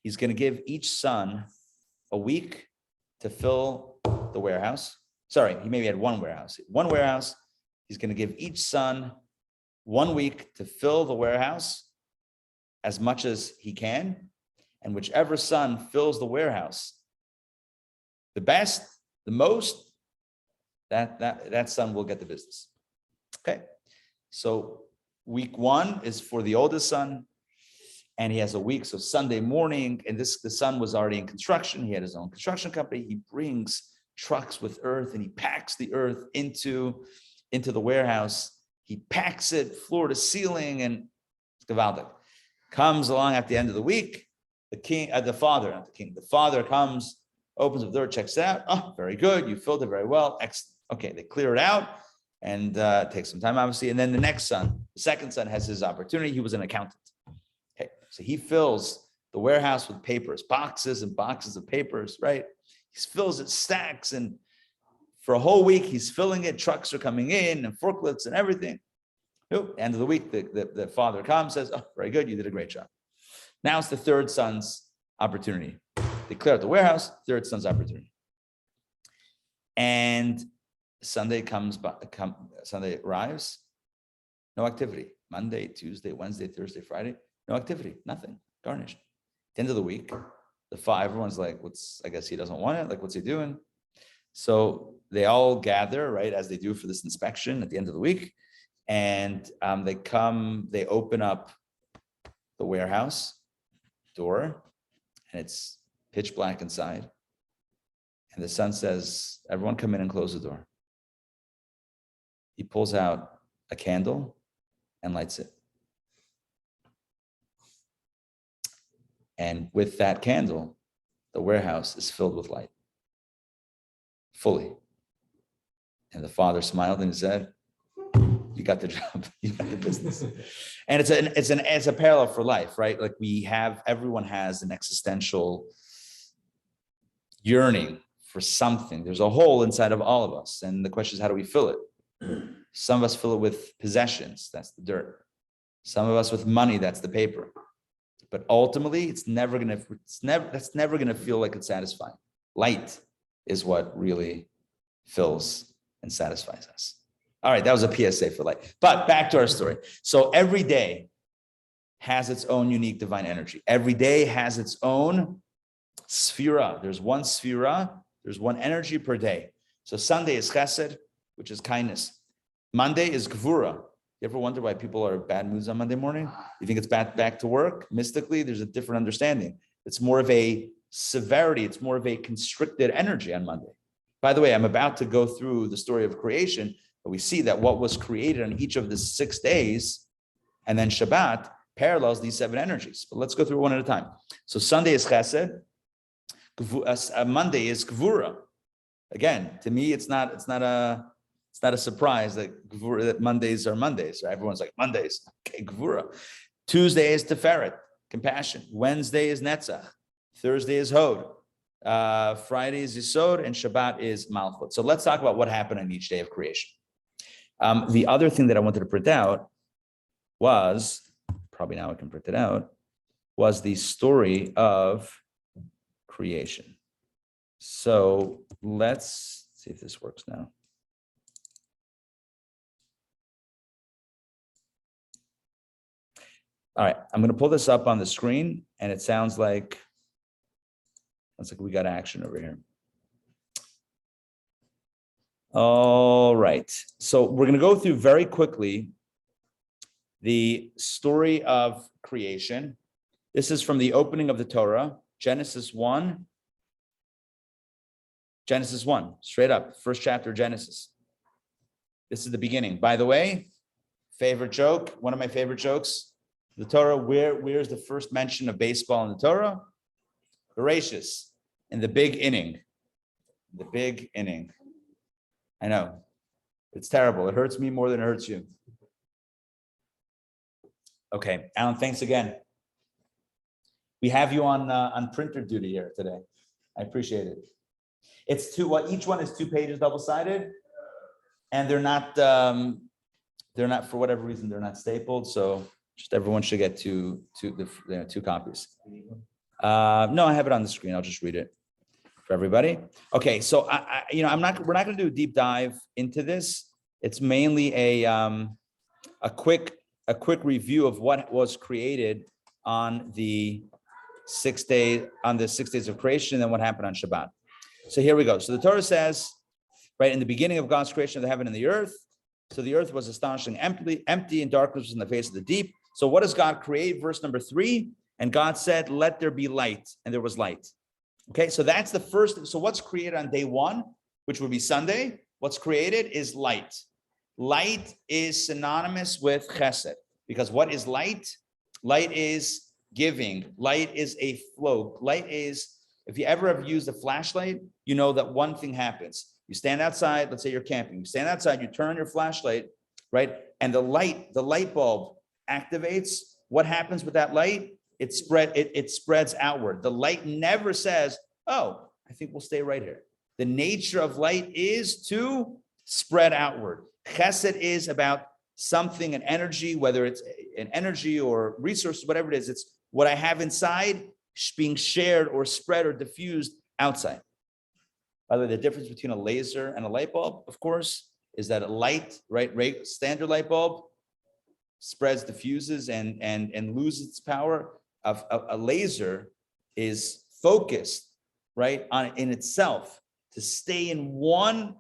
S1: He's going to give each son a week to fill the warehouse. Sorry, he maybe had 1 warehouse. 1 warehouse. He's going to give each son 1 week to fill the warehouse as much as he can. And whichever son fills the warehouse the best, the most, that son will get the business. Okay. So week 1 is for the oldest son, and he has a week. So Sunday morning, and the son was already in construction. He had his own construction company. He brings trucks with earth, and he packs the earth into the warehouse. He packs it floor to ceiling, and it's gewaldig. Comes along at the end of the week. The father comes, opens the door, checks it out. Oh, very good. You filled it very well. Excellent. Okay, they clear it out and take some time, obviously. And then the second son has his opportunity. He was an accountant. Okay, so he fills the warehouse with papers, boxes and boxes of papers, right? He fills it, stacks, and for a whole week, he's filling it. Trucks are coming in and forklifts and everything. Nope. End of the week, the father comes, says, oh, very good. You did a great job. Now it's the 3rd son's opportunity. They clear out the warehouse, 3rd son's opportunity. And Sunday arrives, no activity. Monday, Tuesday, Wednesday, Thursday, Friday, no activity, nothing, garnished. At the end of the week, everyone's like, I guess he doesn't want it. Like, what's he doing? So they all gather, right, as they do for this inspection at the end of the week. And they open up the warehouse door, and it's pitch black inside. And the son says, everyone come in and close the door. He pulls out a candle and lights it. And with that candle, the warehouse is filled with light, fully. And the father smiled and said, you got the job, you got the business. And it's a parallel for life, right? Like everyone has an existential yearning for something. There's a hole inside of all of us. And the question is, how do we fill it? Some of us fill it with possessions, that's the dirt. Some of us with money, that's the paper. But ultimately, that's never gonna feel like it's satisfying. Light is what really fills and satisfies us. All right, that was a PSA for light. But back to our story. So every day has its own unique divine energy. Every day has its own sphera. There's 1 sphera. There's 1 energy per day. So Sunday is chesed, which is kindness. Monday is gvura. You ever wonder why people are in bad moods on Monday morning? You think it's back to work? Mystically, there's a different understanding. It's more of a severity. It's more of a constricted energy on Monday. By the way, I'm about to go through the story of creation. But we see that what was created on each of the 6 days, and then Shabbat parallels these 7 energies. But let's go through one at a time. So Sunday is chesed. Monday is gvura. Again, to me, it's not a surprise that Mondays are Mondays. Right? Everyone's like, Mondays, okay, gvura. Tuesday is tiferet, compassion. Wednesday is netzach. Thursday is hod. Friday is yesod, and Shabbat is malchut. So let's talk about what happened on each day of creation. The other thing that I wanted to print out was probably now I can print it out, was the story of creation. So let's see if this works now. All right, I'm going to pull this up on the screen, and it sounds like we got action over here. All right, so we're going to go through very quickly the story of creation. This is from the opening of the Torah, Genesis 1, straight up, first chapter of Genesis. This is the beginning. By the way, favorite joke, one of my favorite jokes, the Torah, where's the first mention of baseball in the Torah? Bereshis, in the big inning. The big inning. I know, it's terrible. It hurts me more than it hurts you. Okay, Alan, thanks again. We have you on printer duty here today. I appreciate it. It's each one is 2 pages double-sided, and they're not for whatever reason, they're not stapled. So just everyone should get two copies. No, I have it on the screen. I'll just read it for everybody. Okay, so we're not going to do a deep dive into this. It's mainly a quick review of what was created on the 6 days of creation, and then what happened on Shabbat. So here we go. So the Torah says, right in the beginning of God's creation of the heaven and the earth. So the earth was astonishingly empty, and darkness was in the face of the deep. So what does God create? Verse number 3. And God said, "Let there be light," and there was light. Okay, so that's the first. So what's created on day 1, which would be Sunday? What's created is light. Light is synonymous with chesed, because what is light? Light is giving. Light is a flow. Light is, if you ever have used a flashlight, you know that one thing happens. You stand outside, let's say you're camping, you stand outside, you turn on your flashlight, right? And the light bulb activates. What happens with that light? It spreads outward. The light never says, "Oh, I think we'll stay right here." The nature of light is to spread outward. Chesed is about something, an energy, whether it's an energy or resources, whatever it is, it's what I have inside being shared or spread or diffused outside. By the way, the difference between a laser and a light bulb, of course, is that a light, right, standard light bulb spreads, diffuses, and loses its power. A laser is focused, right, in itself to stay in one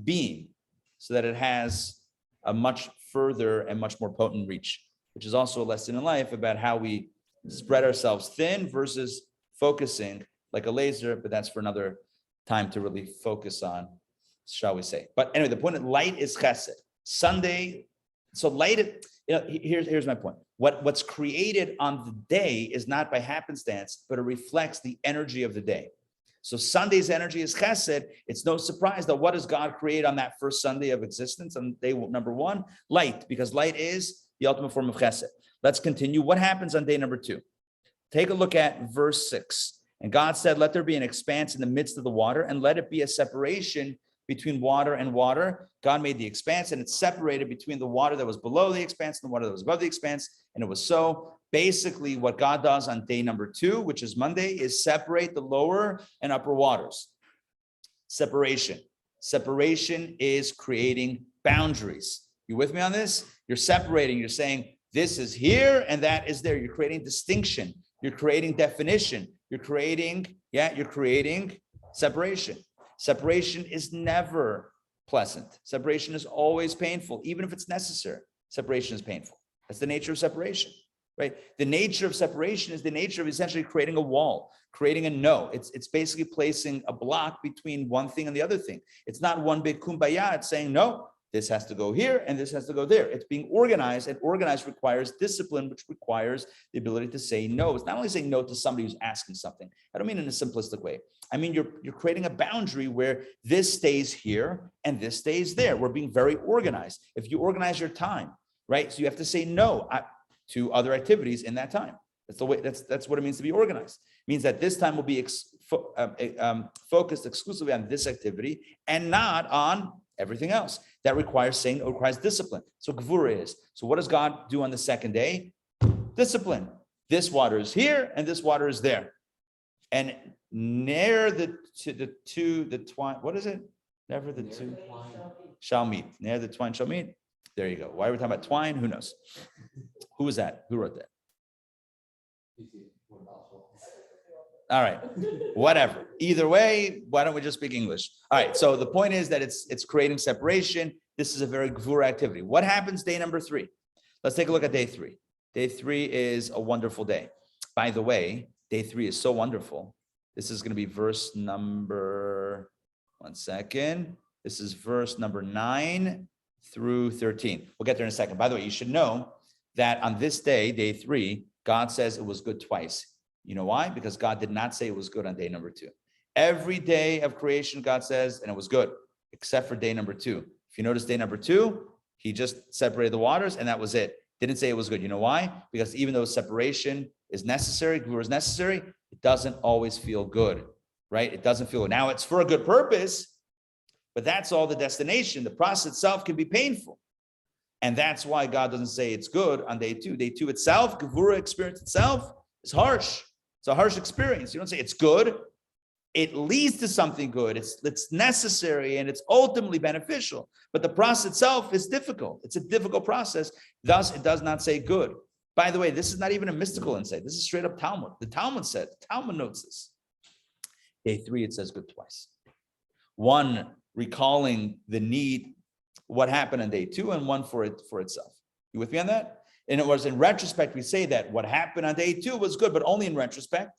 S1: beam, so that it has a much further and much more potent reach, which is also a lesson in life about how we spread ourselves thin versus focusing like a laser, but that's for another time to really focus on, shall we say. But anyway, the point of light is chesed. Sunday, so light, here's my point. What's created on the day is not by happenstance, but it reflects the energy of the day. So Sunday's energy is chesed. It's no surprise that what does God create on that first Sunday of existence, on day number 1? Light, because light is the ultimate form of chesed. Let's continue. What happens on day number 2? Take a look at verse 6. And God said, "Let there be an expanse in the midst of the water, and let it be a separation between water and water." God made the expanse, and it separated between the water that was below the expanse and the water that was above the expanse, and it was so. Basically, what God does on day number 2, which is Monday, is separate the lower and upper waters. Separation. Separation is creating boundaries. You with me on this? You're separating. You're saying, this is here and that is there. You're creating distinction. You're creating definition. You're creating separation. Separation is never pleasant. Separation is always painful, even if it's necessary. Separation is painful. That's the nature of separation, right? The nature of separation is the nature of essentially creating a wall, creating a no. It's basically placing a block between one thing and the other thing. It's not one big kumbaya. It's saying, no, this has to go here and this has to go there. It's being organized, and organized requires discipline, which requires the ability to say no. It's not only saying no to somebody who's asking something. I don't mean in a simplistic way. I mean, you're creating a boundary where this stays here and this stays there. We're being very organized. If you organize your time, right? So you have to say no to other activities in that time. That's the way. That's what it means to be organized. It means that this time will be focused exclusively on this activity and not on everything else. That requires saying, or requires discipline. So Gvura is. So what does God do on the second day? Discipline. This water is here and this water is there. And near the twine, what is it? Never the two shall meet. Near the twine shall meet. There you go. Why are we talking about twine? Who knows? Who was that? Who wrote that? All right, whatever. Either way, why don't we just speak English? All right, so the point is that it's creating separation. This is a very Gvura activity. What happens day number 3? Let's take a look at day 3. Day 3 is a wonderful day. By the way, day 3 is so wonderful. This is going to be verse number, one second. This is verse number 9 through 13. We'll get there in a second. By the way, you should know that on this day, day 3, God says it was good twice. You know why? Because God did not say it was good on day number 2. Every day of creation, God says, and it was good, except for day number 2. If you notice day number 2, he just separated the waters and that was it. Didn't say it was good. You know why? Because even though separation is necessary, Gvura is necessary, it doesn't always feel good, right? It doesn't feel good. Now it's for a good purpose, but that's all the destination. The process itself can be painful. And that's why God doesn't say it's good on day 2. Day 2 itself, Gvura experience itself, is harsh. It's a harsh experience. You don't say it's good. It leads to something good. It's necessary and it's ultimately beneficial. But the process itself is difficult. It's a difficult process. Thus, it does not say good. By the way, this is not even a mystical insight. This is straight up Talmud. The Talmud notes this. Day 3, it says good twice. One, recalling the need, what happened on day 2, and one for itself. You with me on that? And it was in retrospect, we say that what happened on day 2 was good, but only in retrospect.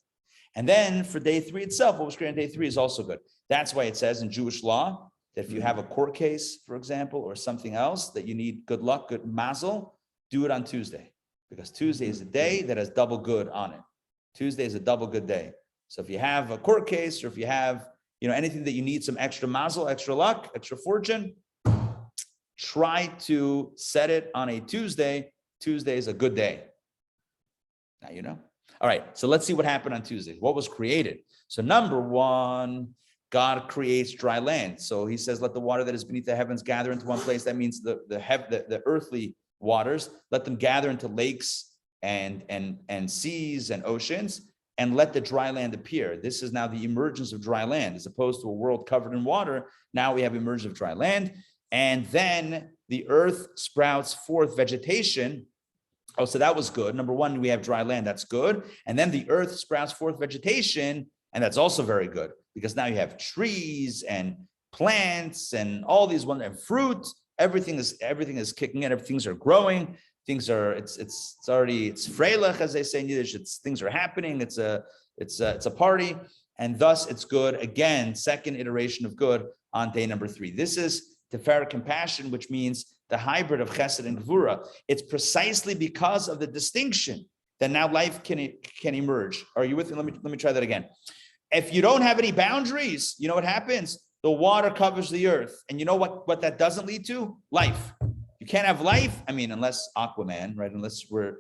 S1: And then for day 3 itself, what was created on day 3 is also good. That's why it says in Jewish law that if you have a court case, for example, or something else that you need good luck, good mazel, do it on Tuesday. Because Tuesday is a day that has double good on it. Tuesday is a double good day. So if you have a court case or if you have, anything that you need some extra mazel, extra luck, extra fortune, try to set it on a Tuesday. Tuesday is a good day. Now you know. All right, so let's see what happened on Tuesday. What was created? So number 1, God creates dry land. So he says, let the water that is beneath the heavens gather into one place. That means the earthly waters, let them gather into lakes and seas and oceans, and let the dry land appear. This is now the emergence of dry land, as opposed to a world covered in water. Now we have emergence of dry land. And then the earth sprouts forth vegetation. Oh, so that was good. Number 1, we have dry land. That's good. And then the earth sprouts forth vegetation. And that's also very good, because now you have trees and plants and all these ones and fruit. Everything is kicking in. Things are growing. Things are, it's freilich, as they say in Yiddish. Things are happening. It's a party. And thus it's good. Again, second iteration of good on day number 3. This is Tiferet compassion, which means the hybrid of chesed and gvura. It's precisely because of the distinction that now life can emerge. Are you with me? Let me try that again. If you don't have any boundaries, you know what happens? The water covers the earth. And you know what that doesn't lead to? Life. You can't have life. I mean, unless Aquaman, right? Unless we're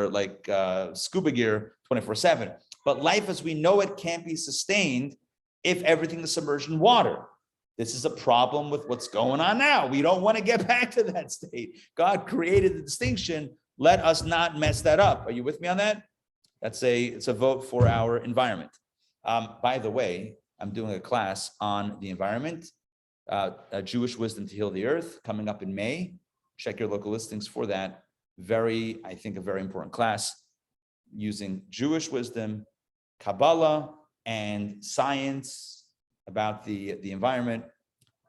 S1: like scuba gear 24/7. But life as we know it can't be sustained if everything is submerged in water. This is a problem with what's going on now. We don't want to get back to that state. God created the distinction. Let us not mess that up. Are you with me on that? It's a vote for our environment. By the way, I'm doing a class on the environment, Jewish wisdom to heal the earth, coming up in May. Check your local listings for that. I think a very important class using Jewish wisdom, Kabbalah, and science about the environment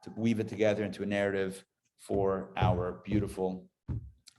S1: to weave it together into a narrative for our beautiful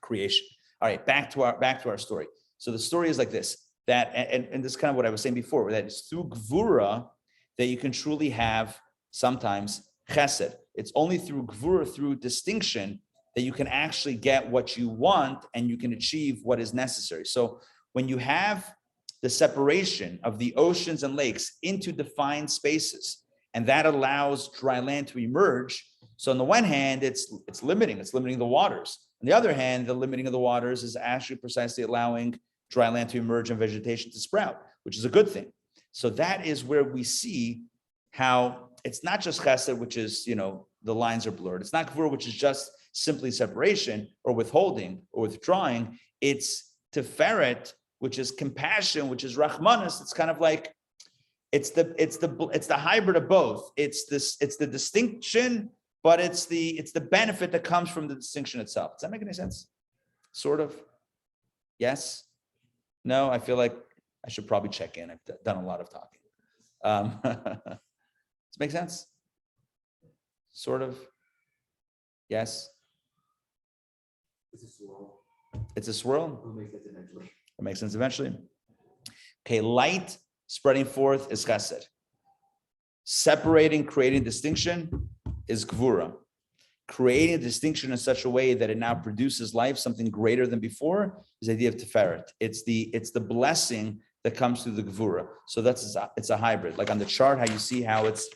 S1: creation. All right, back to our story. So the story is like this, that, and this is kind of what I was saying before, that it's through gvura that you can truly have sometimes chesed. It's only through gvura, through distinction, that you can actually get what you want and you can achieve what is necessary. So when you have the separation of the oceans and lakes into defined spaces, and that allows dry land to emerge. So on the one hand, it's limiting the waters. On the other hand, the limiting of the waters is actually precisely allowing dry land to emerge and vegetation to sprout, which is a good thing. So that is where we see how it's not just chesed, which is, the lines are blurred. It's not Gvura, which is just simply separation or withholding or withdrawing. It's Tiferet, which is compassion, which is Rahmanas. It's kind of like, it's the hybrid of both. It's the distinction, but it's the benefit that comes from the distinction itself. Does that make any sense? Sort of. Yes? No, I feel like I should probably check in. I've done a lot of talking. Does it make sense? Sort of. Yes.
S4: It's a swirl.
S1: It's a swirl.
S4: It'll make sense eventually.
S1: It makes sense eventually. Okay, light spreading forth is chesed. Separating, creating distinction is gvura. Creating a distinction in such a way that it now produces life, something greater than before, is the idea of tiferet. It's the blessing that comes through the gvura. So it's a hybrid. Like on the chart, how you see how it's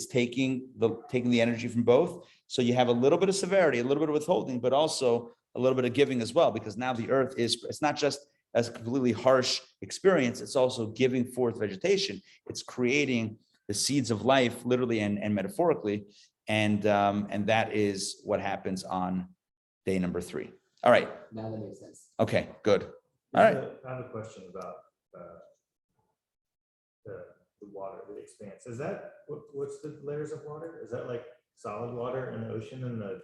S1: taking the energy from both. So you have a little bit of severity, a little bit of withholding, but also a little bit of giving as well, because now the earth it's not just as a completely harsh experience, it's also giving forth vegetation. It's creating the seeds of life, literally and metaphorically. And that is what happens on day number 3. All right.
S4: Now that makes sense.
S1: Okay, good. All right.
S3: I have a question about the water, the expanse. Is that, what's the layers of water? Is that like solid water in the ocean and the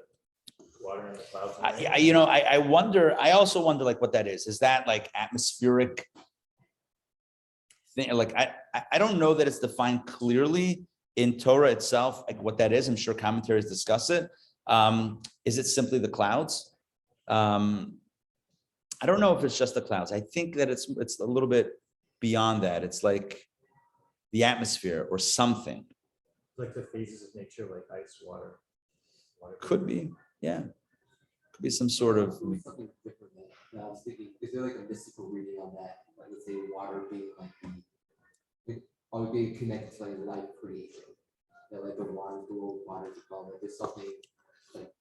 S3: water in the clouds?
S1: I also wonder like what that is. Is that like atmospheric thing? Like, I don't know that it's defined clearly in Torah itself, like what that is. I'm sure commentaries discuss it. Is it simply the clouds? I don't know if it's just the clouds. I think that it's a little bit beyond that. It's like the atmosphere or something.
S3: Like the phases of nature, like ice, water.
S1: Could be, yeah. Could be some sort of.
S4: Something different than I was thinking. Is there like a mystical reading on that? Like let's say water being like all being connected to like life creation. That like the water, the world water is called. Like there's something like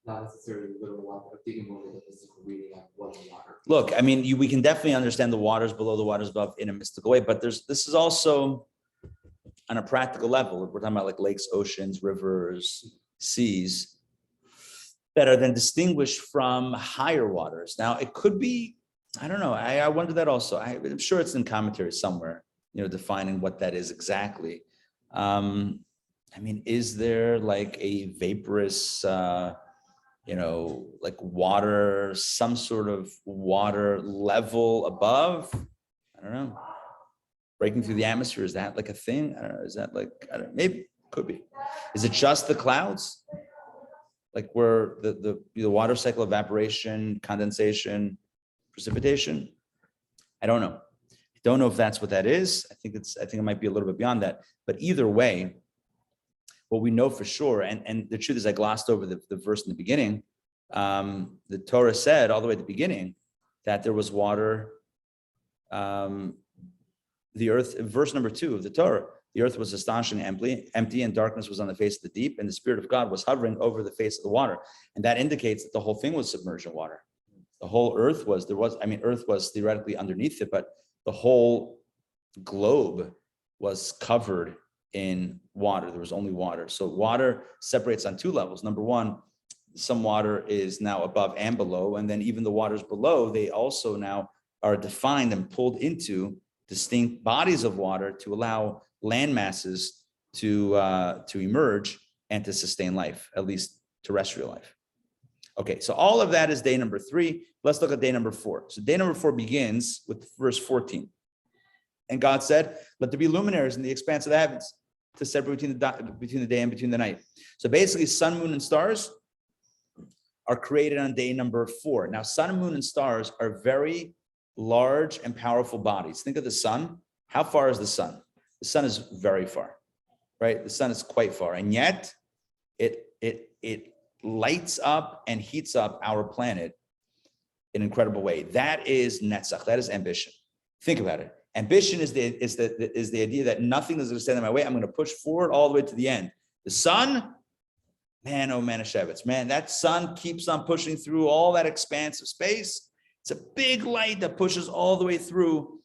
S4: not necessarily literal water, but thinking more like a mystical reading on what the water.
S1: Look, I mean, we can definitely understand the waters below, the waters above in a mystical way, but this is also on a practical level. We're talking about like lakes, oceans, rivers, seas that are then distinguished from higher waters. Now, it could be, I don't know. I wonder that also. I'm sure it's in commentary somewhere, defining what that is exactly. I mean, is there like a vaporous, like water, some sort of water level above? I don't know. Breaking through the atmosphere, is that like a thing? I don't know. Is that like, I don't know, maybe, could be. Is it just the clouds? Like where the water cycle, evaporation, condensation, precipitation? I don't know. I don't know if that's what that is. I think it might be a little bit beyond that. But either way, what we know for sure, and the truth is I glossed over the verse in the beginning. The Torah said all the way at the beginning that there was water. The earth, verse number 2 of the Torah, the earth was astonishingly empty and darkness was on the face of the deep, and the Spirit of God was hovering over the face of the water. And that indicates that the whole thing was submerged in water. The whole earth was, earth was theoretically underneath it, but the whole globe was covered in water. There was only water. So water separates on 2 levels. Number 1, some water is now above and below, and then even the waters below, they also now are defined and pulled into distinct bodies of water to allow land masses to emerge and to sustain life, at least terrestrial life. Okay, so all of that is day number 3. Let's look at day number 4. So day number 4 begins with verse 14. And God said, let there be luminaries in the expanse of the heavens to separate between the day and between the night. So basically sun, moon, and stars are created on day number 4. Now, sun, moon, and stars are very large and powerful bodies. Think of the sun. How far is the sun? The sun is very far, right? The sun is quite far. And yet it lights up and heats up our planet in an incredible way. That is netzach. That is ambition. Think about it. Ambition is the idea that nothing is going to stand in my way. I'm going to push forward all the way to the end. The sun, man, oh Manischewitz, man, that sun keeps on pushing through all that expanse of space. It's a big light that pushes all the way through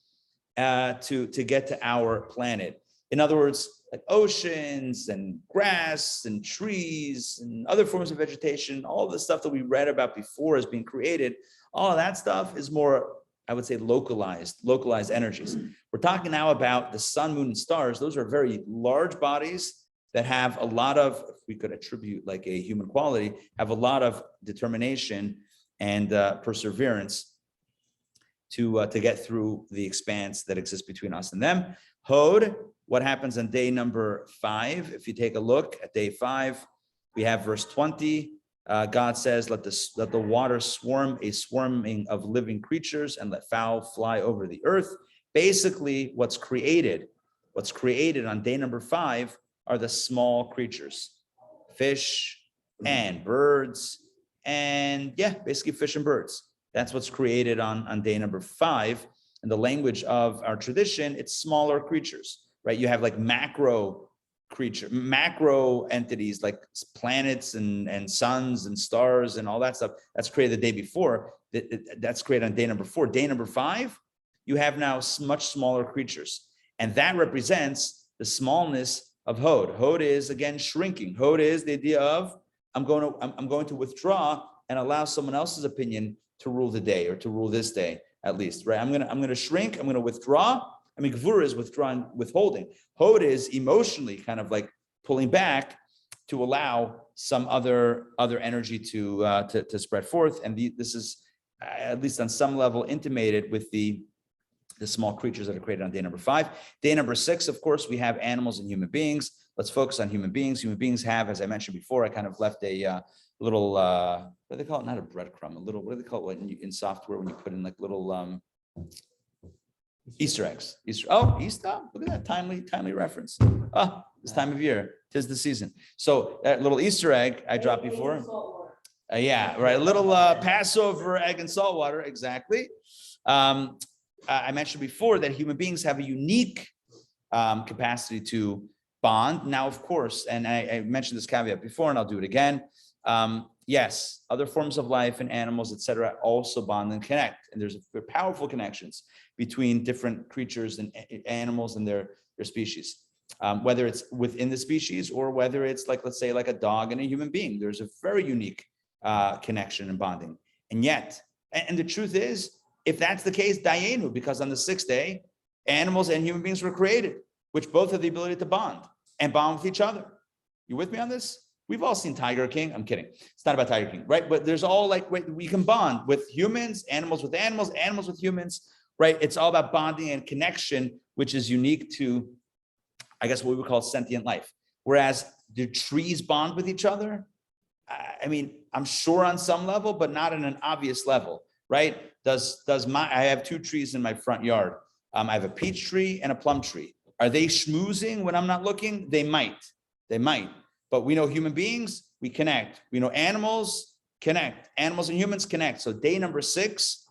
S1: to get to our planet. In other words, like oceans and grass and trees and other forms of vegetation, all the stuff that we read about before as being created, all of that stuff is more, I would say, localized energies. We're talking now about the sun, moon, and stars. Those are very large bodies that have a lot of, if we could attribute like a human quality, have a lot of determination and perseverance to get through the expanse that exists between us and them. Hod, what happens on day number 5? If you take a look at day 5, we have verse 20. God says, let the water swarm, a swarming of living creatures, and let fowl fly over the earth. Basically, what's created on day number 5 are the small creatures, fish and birds, and basically fish and birds. That's what's created on day number 5. In the language of our tradition, it's smaller creatures, right? You have like macro entities like planets and suns and stars and all that stuff. That's created the day before. That's created on day number 4. Day number 5, you have now much smaller creatures. And that represents the smallness of Hod. Hod is, again, shrinking. Hod is the idea of, I'm going to withdraw and allow someone else's opinion to rule the day, or to rule this day at least, right? I'm gonna shrink, I'm gonna withdraw. I mean, Gvura is withdrawing, withholding. Hod is emotionally kind of like pulling back to allow some other energy to spread forth. And this is, at least on some level, intimated with the small creatures that are created on day number 5. Day number 6, of course, we have animals and human beings. Let's focus on human beings. Human beings have, as I mentioned before, I kind of left a little, what do they call it? Not a breadcrumb, a little, what do they call it in software when you put in like little Easter eggs. Easter, look at that, timely reference. This time of year, 'tis the season. So that little Easter egg I dropped before. A little Passover egg and salt water, exactly. I mentioned before that human beings have a unique capacity to bond. Now, of course, and I mentioned this caveat before, and I'll do it again. Yes, other forms of life and animals, etc., also bond and connect. And there's powerful connections between different creatures and animals and their species. Whether it's within the species or whether it's like, let's say, like a dog and a human being, there's a very unique connection and bonding. And yet, and the truth is, if that's the case, Dayenu, because on the 6th day, animals and human beings were created, which both have the ability to bond with each other. You with me on this? We've all seen Tiger King. I'm kidding. It's not about Tiger King, right? But there's all like, we can bond with humans, animals with animals, animals with humans, right? It's all about bonding and connection, which is unique to, I guess, what we would call sentient life. Whereas, do trees bond with each other? I mean, I'm sure on some level, but not in an obvious level, right? I have 2 trees in my front yard. I have a peach tree and a plum tree. Are they schmoozing when I'm not looking? They might. But we know human beings, we connect. We know animals connect. Animals and humans connect. So day number 6,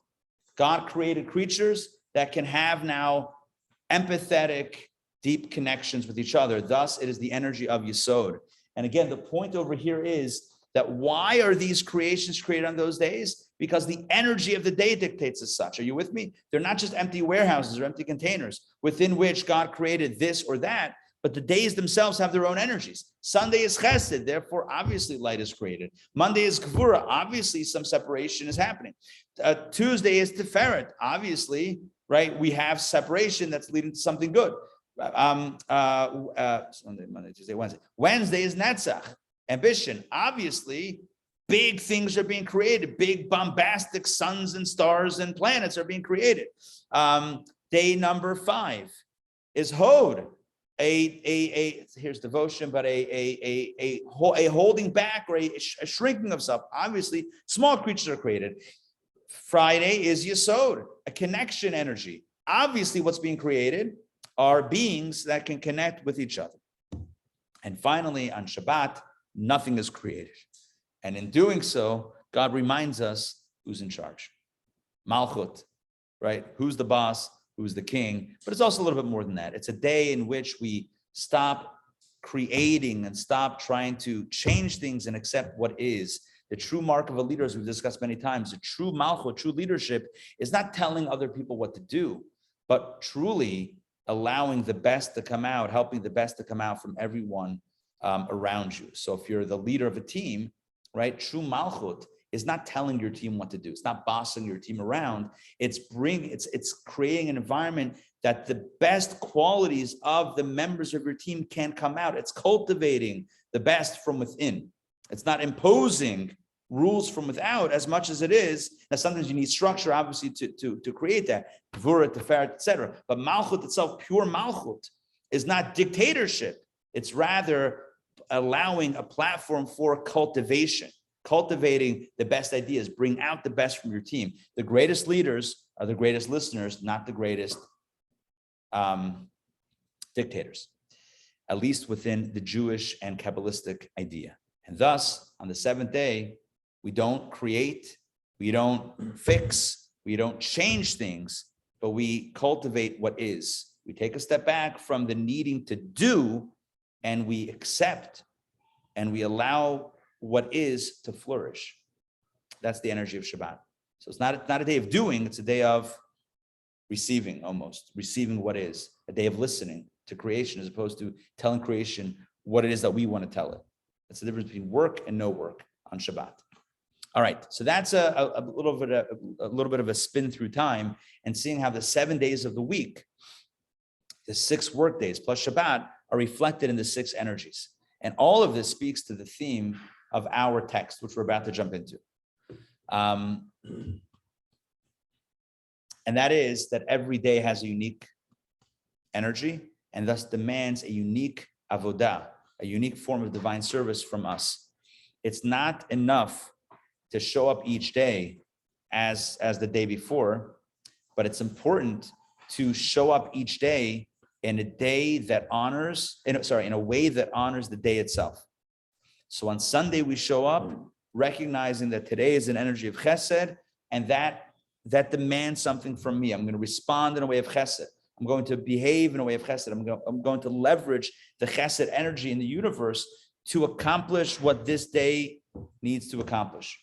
S1: God created creatures that can have now empathetic, deep connections with each other. Thus, it is the energy of Yesod. And again, the point over here is that why are these creations created on those days? Because the energy of the day dictates as such. Are you with me? They're not just empty warehouses or empty containers within which God created this or that, but the days themselves have their own energies. Sunday is chesed, therefore obviously light is created. Monday is gvura, obviously some separation is happening. Tuesday is tiferet, obviously, right? We have separation that's leading to something good. Sunday, Monday, Tuesday, Wednesday. Wednesday is netzach, ambition. Obviously, big things are being created. Big bombastic suns and stars and planets are being created. Day number 5 is Hod. Here's devotion, but a holding back or a shrinking of self. Obviously, small creatures are created. Friday is Yesod, a connection energy. Obviously, what's being created are beings that can connect with each other. And finally, on Shabbat, nothing is created. And in doing so, God reminds us who's in charge. Malchut, right? Who's the boss? Who's the king? But it's also a little bit more than that. It's a day in which we stop creating and stop trying to change things and accept what is. The true mark of a leader, as we've discussed many times, the true malchut, true leadership, is not telling other people what to do, but truly allowing the best to come out, helping the best to come out from everyone around you. So if you're the leader of a team, right, true malchut is not telling your team what to do. It's not bossing your team around. It's creating an environment that the best qualities of the members of your team can come out. It's cultivating the best from within. It's not imposing rules from without as much as it is. Now, sometimes you need structure, obviously, to create that, Gvura, Tiferet, etc. But Malchut itself, pure Malchut, is not dictatorship. It's rather allowing a platform for cultivation, cultivating the best ideas, bring out the best from your team. The greatest leaders are the greatest listeners, not the greatest dictators, at least within the Jewish and Kabbalistic idea. And thus, on the seventh day, we don't create, we don't fix, we don't change things, but we cultivate what is. We take a step back from the needing to do, and we accept, and we allow what is to flourish. That's the energy of Shabbat. So it's not a day of doing, it's a day of receiving, almost, receiving what is, a day of listening to creation as opposed to telling creation what it is that we want to tell it. That's the difference between work and no work on Shabbat. All right, so that's a little bit of a spin through time and seeing how the 7 days of the week, the 6 work days plus Shabbat, are reflected in the 6 energies. And all of this speaks to the theme of our text, which we're about to jump into. And that is that every day has a unique energy and thus demands a unique avodah, a unique form of divine service from us. It's not enough to show up each day as the day before, but it's important to show up each day in a day that honors, in a way that honors the day itself. So on Sunday, we show up recognizing that today is an energy of chesed, and that demands something from me. I'm going to respond in a way of chesed. I'm going to behave in a way of chesed. I'm going to leverage the chesed energy in the universe to accomplish what this day needs to accomplish.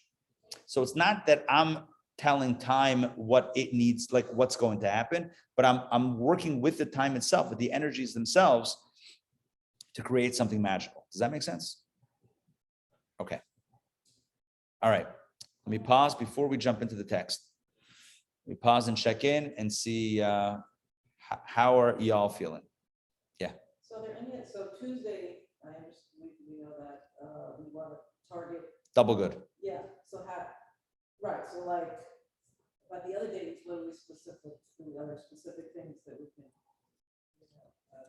S1: So it's not that I'm telling time what it needs, like what's going to happen, but I'm working with the time itself, with the energies themselves, to create something magical. Does that make sense? Okay. All right. Let me pause before we jump into the text. We pause and check in and see how are y'all feeling? Yeah.
S2: So so Tuesday, I understand, we know that we want to target.
S1: Double good.
S2: Yeah, so right, so like, but the other day it's literally specific to the other specific things that we can,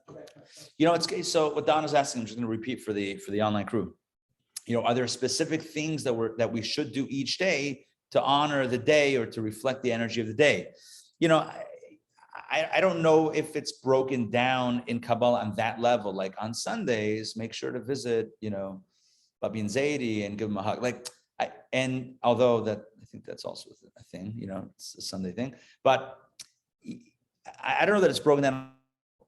S2: direct ourselves.
S1: It's so what Donna's asking, I'm just going to repeat for the online crew. Are there specific things that we should do each day to honor the day or to reflect the energy of the day? I don't know if it's broken down in Kabbalah on that level. Like on Sundays, make sure to visit, Rabbi and Zaidi and give them a hug. And although that I think that's also a thing, it's a Sunday thing, but I don't know that it's broken down.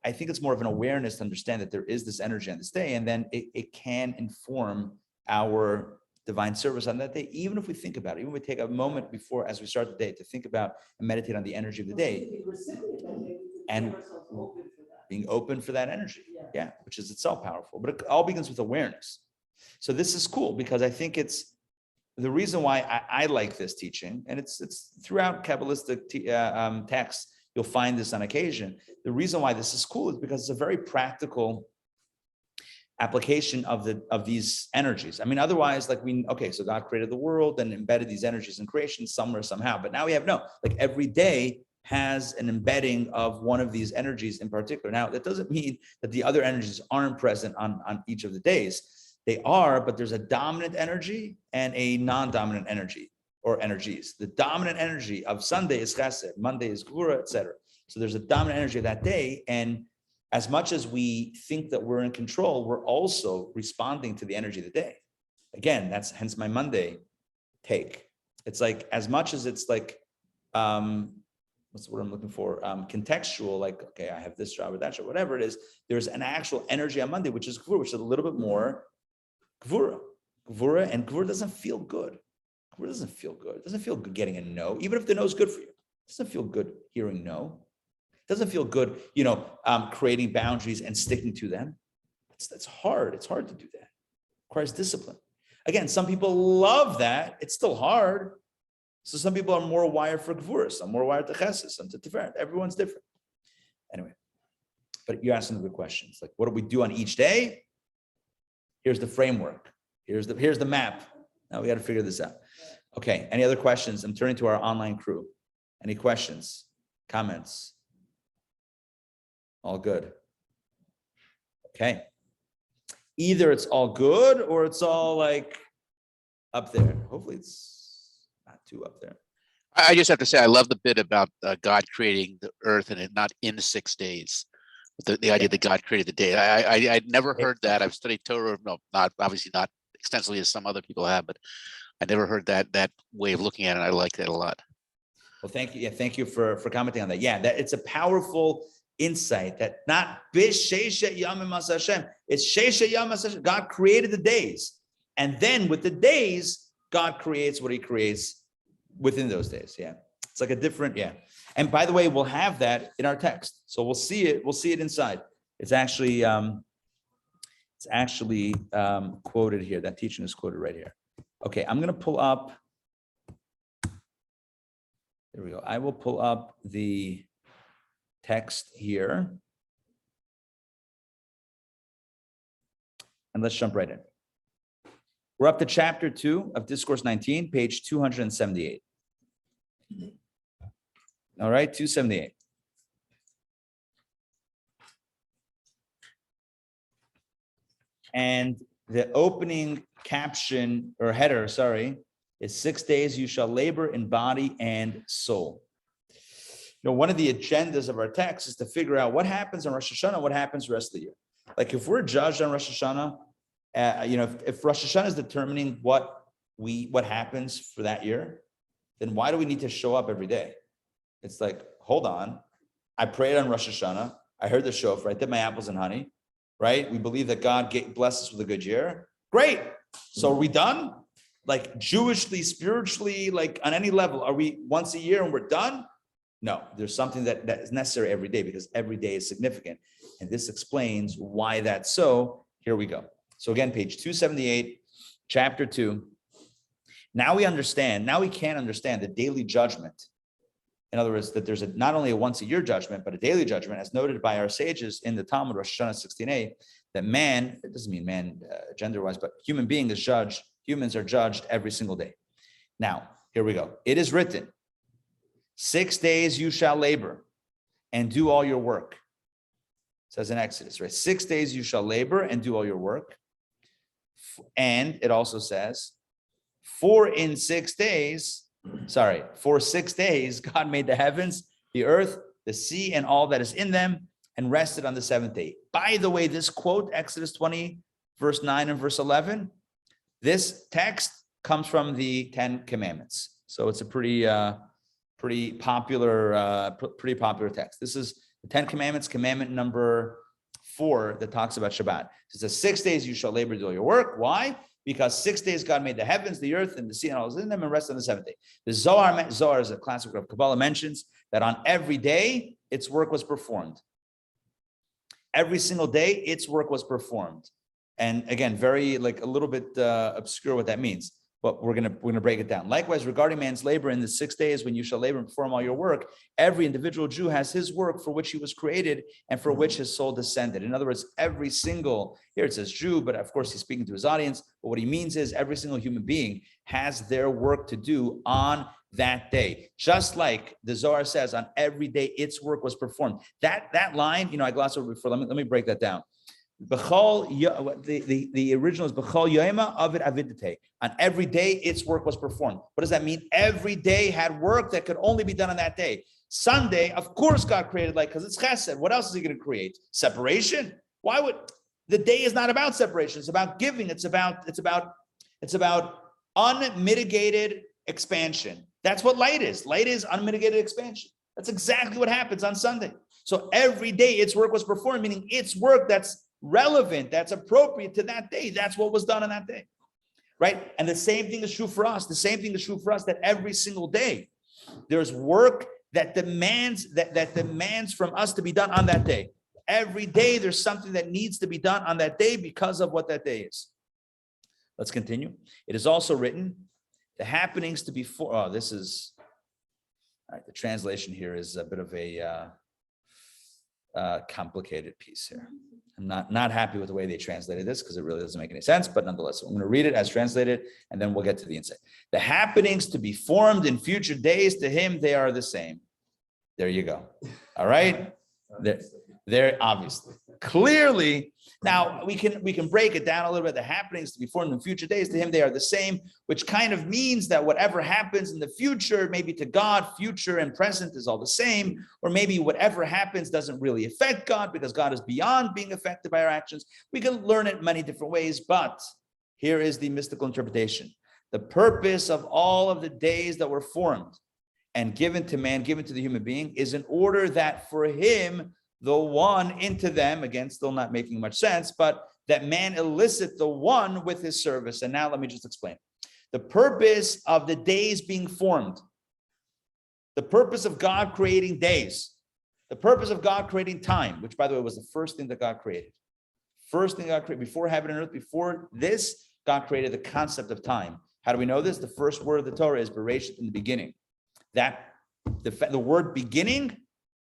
S1: I think it's more of an awareness to understand that there is this energy on this day, and then it can inform our divine service on that day, even if we think about it, even if we take a moment before, as we start the day, to think about and meditate on the energy of the day, and being open for that energy. Yeah, which is itself powerful, but it all begins with awareness. So this is cool because I think it's the reason why I like this teaching, and it's throughout Kabbalistic texts, you'll find this on occasion. The reason why this is cool is because it's a very practical application of these energies. I mean, otherwise, so God created the world and embedded these energies in creation somewhere, somehow. But now we have every day has an embedding of one of these energies in particular. Now, that doesn't mean that the other energies aren't present on each of the days. They are, but there's a dominant energy and a non-dominant energy or energies. The dominant energy of Sunday is chesed, Monday is gvura, etc. So there's a dominant energy of that day, and as much as we think that we're in control, we're also responding to the energy of the day. Again, that's hence my Monday take. It's like, as much as it's like, what's the word I'm looking for? Contextual, like, okay, I have this job or that job, whatever it is, there's an actual energy on Monday, which is gvura, which is a little bit more gvura. And gvura doesn't feel good. Gvura doesn't feel good. It doesn't feel good getting a no, even if the no is good for you. It doesn't feel good hearing no. doesn't feel good, creating boundaries and sticking to them. That's hard. It's hard to do that. It requires discipline. Again, some people love that. It's still hard. So some people are more wired for gvura, some more wired to chesed, some to tiferet. Everyone's different. Anyway, but you're asking the good questions. Like, what do we do on each day? Here's the framework. Here's the map. Now we got to figure this out. Okay. Any other questions? I'm turning to our online crew. Any questions? Comments? All good. Okay. Either it's all good or it's all like up there. Hopefully it's not too up there.
S5: I just have to say, I love the bit about God creating the earth and it not in 6 days. The idea that God created the day. I'd never heard that. I've studied Torah, not obviously not extensively as some other people have, but I never heard that way of looking at it. I like that a lot.
S1: Well, thank you. Yeah, thank you for commenting on that. Yeah, that it's a powerful insight that not Sheisha Yamim As Hashem. It's Sheisha Yamim As Hashem. God created the days, and then with the days, God creates what He creates within those days. Yeah, it's like a different. Yeah, and by the way, we'll have that in our text, so we'll see it. We'll see it inside. It's actually quoted here. That teaching is quoted right here. Okay, I'm gonna pull up. There we go. I will pull up the text here. And let's jump right in. We're up to chapter 2 of Discourse 19, page 278. All right, 278. And the opening caption or header, is 6 days you shall labor in body and soul. One of the agendas of our text is to figure out what happens on Rosh Hashanah, what happens the rest of the year. Like if we're judged on Rosh Hashanah, if Rosh Hashanah is determining what happens for that year, then why do we need to show up every day? It's like, hold on, I prayed on Rosh Hashanah, I heard the shofar, I did my apples and honey, right? We believe that God blessed us with a good year. Great. So are we done? Like Jewishly, spiritually, like on any level, are we once a year and we're done? No, there's something that is necessary every day because every day is significant. And this explains why that's so. Here we go. So again, page 278, chapter 2. Now we can understand the daily judgment. In other words, that there's not only a once a year judgment, but a daily judgment, as noted by our sages in the Talmud, Rosh Hashanah 16a, that man, it doesn't mean man gender-wise, but humans are judged every single day. Now, here we go. It is written, 6 days you shall labor and do all your work. It says in Exodus, right? 6 days you shall labor and do all your work. And it also says, for 6 days, God made the heavens, the earth, the sea, and all that is in them, and rested on the seventh day. By the way, this quote, Exodus 20, verse 9 and verse 11, this text comes from the 10 Commandments. So it's a pretty popular text. This is the 10 Commandments, commandment number 4 that talks about Shabbat. It says 6 days you shall labor to do all your work. Why? Because 6 days God made the heavens, the earth, and the sea, and all is in them, and rest on the seventh day. The Zohar is a classic of Kabbalah, mentions that on every day its work was performed. Every single day its work was performed. And again, very like a little bit obscure what that means, but we're gonna break it down. Likewise, regarding man's labor in the 6 days when you shall labor and perform all your work, every individual Jew has his work for which he was created and for which his soul descended. In other words, every single, here it says Jew, but of course he's speaking to his audience, but what he means is every single human being has their work to do on that day. Just like the Zohar says, on every day its work was performed. That line, I glossed over before, let me break that down. The original is B'chol Yoema Avid Avidite. On every day, its work was performed. What does that mean? Every day had work that could only be done on that day. Sunday, of course, God created light because it's chesed. What else is He going to create? Separation. Why would the day is not about separation? It's about giving. It's about unmitigated expansion. That's what light is. Light is unmitigated expansion. That's exactly what happens on Sunday. So every day, its work was performed, meaning its work that's relevant, that's appropriate to that day. That's what was done on that day, right? And the same thing is true for us. The same thing is true for us that every single day there's work that demands from us to be done on that day. Every day there's something that needs to be done on that day because of what that day is. Let's continue. It is also written, the happenings to be for, all right, the translation here is a bit of a complicated piece here. I'm not happy with the way they translated this because it really doesn't make any sense, but nonetheless, I'm going to read it as translated and then we'll get to the insight. The happenings to be formed in future days, to him, they are the same. There you go. All right. There obviously, clearly. Now we can break it down a little bit. The happenings to be formed in future days, to him, they are the same, which kind of means that whatever happens in the future, maybe to God, future and present is all the same, or maybe whatever happens doesn't really affect God because God is beyond being affected by our actions. We can learn it many different ways, but here is the mystical interpretation. The purpose of all of the days that were formed and given to man, given to the human being, is in order that for him, the one into them, again, still not making much sense, but that man elicit the one with his service. And now let me just explain. The purpose of the days being formed, the purpose of God creating days, the purpose of God creating time, which by the way was the first thing that God created. First thing God created before heaven and earth, before this, God created the concept of time. How do we know this? The first word of the Torah is Bereshit, in the beginning. That the word beginning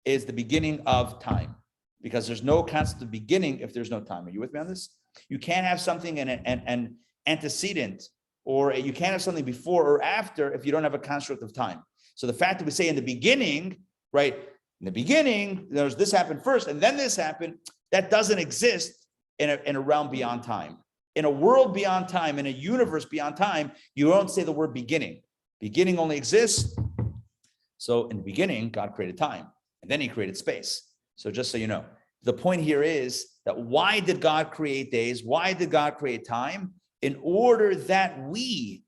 S1: is the beginning of time, because there's no concept of beginning if there's no time. Are you with me on this? You can't have something an antecedent, or you can't have something before or after if you don't have a construct of time. So the fact that we say in the beginning, right? In the beginning, there's this happened first, and then this happened. That doesn't exist in a realm beyond time. In a world beyond time, in a universe beyond time, you don't say the word beginning. Beginning only exists. So in the beginning, God created time. And then he created space. So just so you know, the point here is that why did God create days? Why did God create time? In order that we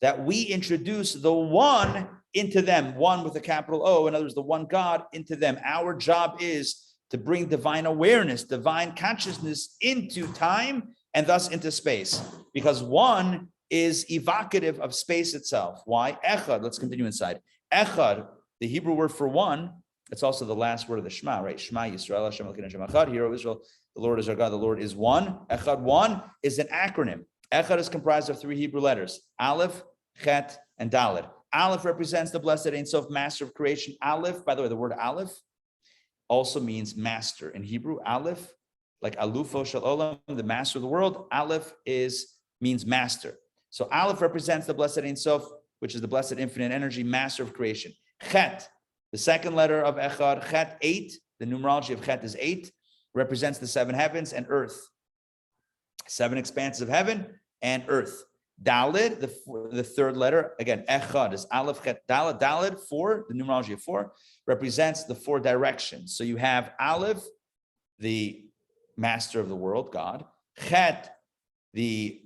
S1: introduce the one into them, one with a capital O, in other words, the one God into them. Our job is to bring divine awareness, divine consciousness into time and thus into space, because one is evocative of space itself. Why? Echad. Let's continue inside. Echad, the Hebrew word for one, it's also the last word of the Shema, right? Shema Yisrael, Hashem Elokeinu Hashem Echad. Hear, O Israel, the Lord is our God, the Lord is one. Echad, one, is an acronym. Echad is comprised of 3 Hebrew letters, Aleph, Chet, and Dalet. Aleph represents the blessed Ein Sof, master of creation. Aleph, by the way, the word Aleph also means master. In Hebrew, Aleph, like Alufo Shel Olam, the master of the world, Aleph means master. So Aleph represents the blessed Ein Sof, which is the blessed infinite energy, master of creation. Chet, the second letter of Echad, Chet, 8, the numerology of Chet is 8, represents the 7 heavens and earth. 7 expanses of heaven and earth. Daled, the third letter, again, Echad is Aleph, Chet, Daled. Daled, 4, the numerology of 4, represents the 4 directions. So you have Aleph, the master of the world, God. Chet, the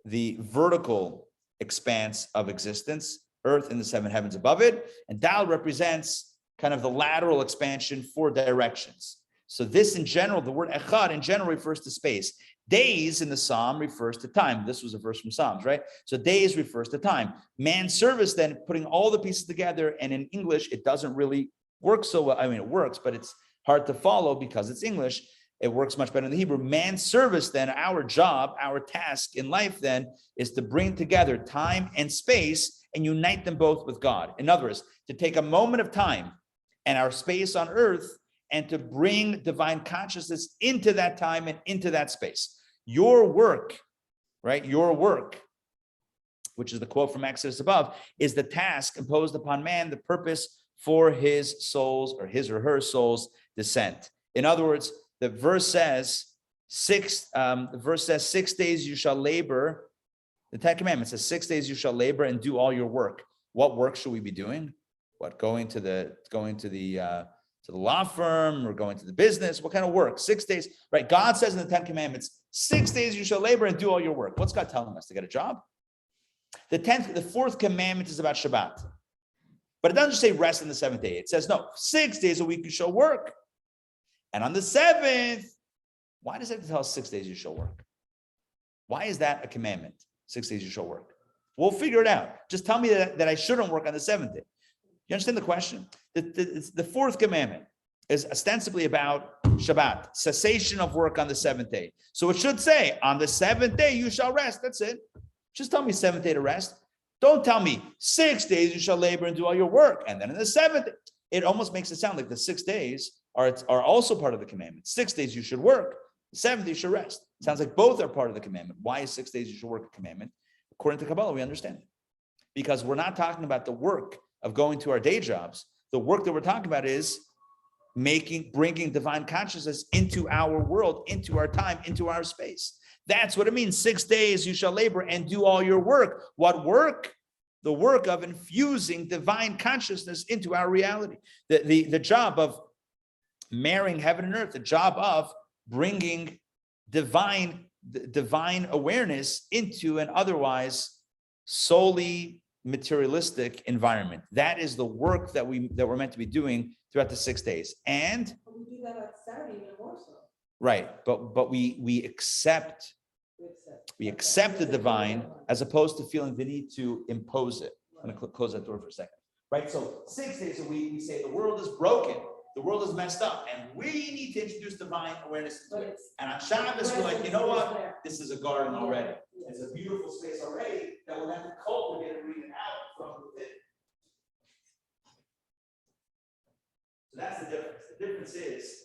S1: vertical expanse of existence, earth and the 7 heavens above it. And Dal represents kind of the lateral expansion, 4 directions. So this in general, the word Echad in general refers to space. Days in the Psalm refers to time. This was a verse from Psalms, right? So days refers to time. Man's service then, putting all the pieces together, and in English, it doesn't really work so well. I mean, it works, but it's hard to follow because it's English. It works much better in the Hebrew. Man's service then, our job, our task in life then, is to bring together time and space and unite them both with God. In other words, to take a moment of time and our space on earth and to bring divine consciousness into that time and into that space. Your work, right? Your work, which is the quote from Exodus above, is the task imposed upon man, the purpose for his soul's or his or her soul's descent. In other words, the verse says 6 days you shall labor. The 10 Commandments says 6 days you shall labor and do all your work. What work should we be doing? What, going to the law firm or going to the business? What kind of work? 6 days, right? God says in the 10 Commandments, 6 days you shall labor and do all your work. What's God telling us? To get a job? The 4th commandment is about Shabbat. But it doesn't just say rest in the 7th day. It says, no, 6 days a week you shall work. And on the 7th, why does it tell us 6 days you shall work? Why is that a commandment? 6 days you shall work. We'll figure it out. Just tell me that I shouldn't work on the 7th day. You understand the question? The fourth commandment is ostensibly about Shabbat, cessation of work on the seventh day. So it should say, on the seventh day you shall rest. That's it. Just tell me seventh day to rest. Don't tell me 6 days you shall labor and do all your work. And then in the seventh, it almost makes it sound like the 6 days are also part of the commandment. 6 days you should work. The seventh you should rest. It sounds like both are part of the commandment. Why is 6 days you should work a commandment? According to Kabbalah, we understand it. Because we're not talking about the work of going to our day jobs. The work that we're talking about is bringing divine consciousness into our world, into our time, into our space. That's what it means. 6 days you shall labor and do all your work. What work? The work of infusing divine consciousness into our reality. The job of marrying heaven and earth, the job of bringing divine awareness into an otherwise solely materialistic environment. That is the work that we're meant to be doing throughout the 6 days. And
S2: But we do that on Saturday even more so.
S1: right, but we accept the divine as opposed to feeling the need to impose it. I'm going to close that door for a second. Right, so 6 days a week we say the world is broken, the world is messed up, and we need to introduce divine awareness into it. And on Shabbos we're like, you know what? This is a garden already. It's a beautiful space already that we're meant to cultivate and bring it out from within. So that's the difference. The difference is,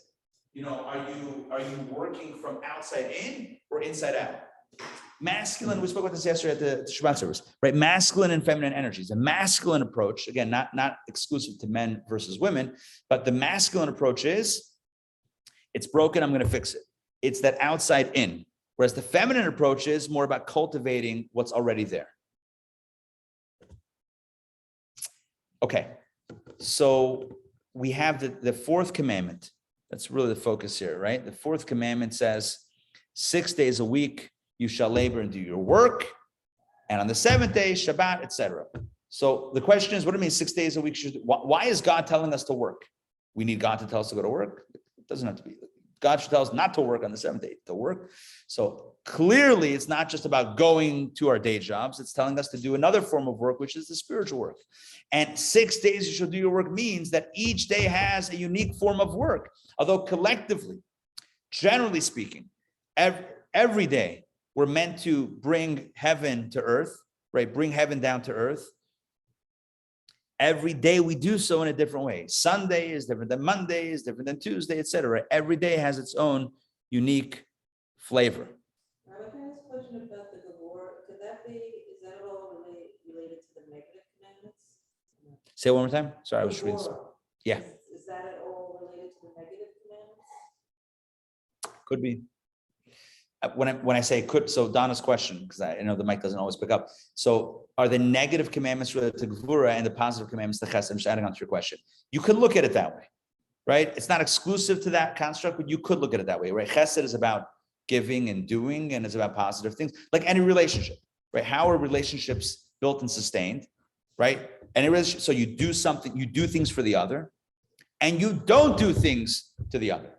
S1: are you working from outside in or inside out? Masculine, we spoke about this yesterday at the Shabbat service, right? Masculine and feminine energies. A masculine approach, again, not exclusive to men versus women, but the masculine approach is, it's broken, I'm going to fix it. It's that outside in. Whereas the feminine approach is more about cultivating what's already there. Okay, so we have the fourth commandment. That's really the focus here, right? The fourth commandment says, 6 days a week, you shall labor and do your work. And on the seventh day, Shabbat, etc. So the question is, what do you mean 6 days a week? Why is God telling us to work? We need God to tell us to go to work? It doesn't have to be. God should tell us not to work on the seventh day, to work. So clearly, it's not just about going to our day jobs. It's telling us to do another form of work, which is the spiritual work. And 6 days you shall do your work means that each day has a unique form of work. Although collectively, generally speaking, every day we're meant to bring heaven to earth, right? Bring heaven down to earth. Every day we do so in a different way. Sunday is different than Monday, is different than Tuesday, etc. Every day has its own unique flavor.
S2: Rabbi, can I ask a question about the devoid? Is that at all related to the negative commandments?
S1: Say it one more time. Sorry, I was reading.
S2: Devoid.
S1: Yeah.
S2: Is that at all related to the negative commandments?
S1: Could be. When I say could, so Donna's question, because I know the mic doesn't always pick up. So are the negative commandments related to Gvura and the positive commandments to Chesed? I'm just adding on to your question. You could look at it that way, right? It's not exclusive to that construct, but you could look at it that way, right? Chesed is about giving and doing, and it's about positive things, like any relationship, right? How are relationships built and sustained, right? Any relationship, so you do something, you do things for the other, and you don't do things to the other.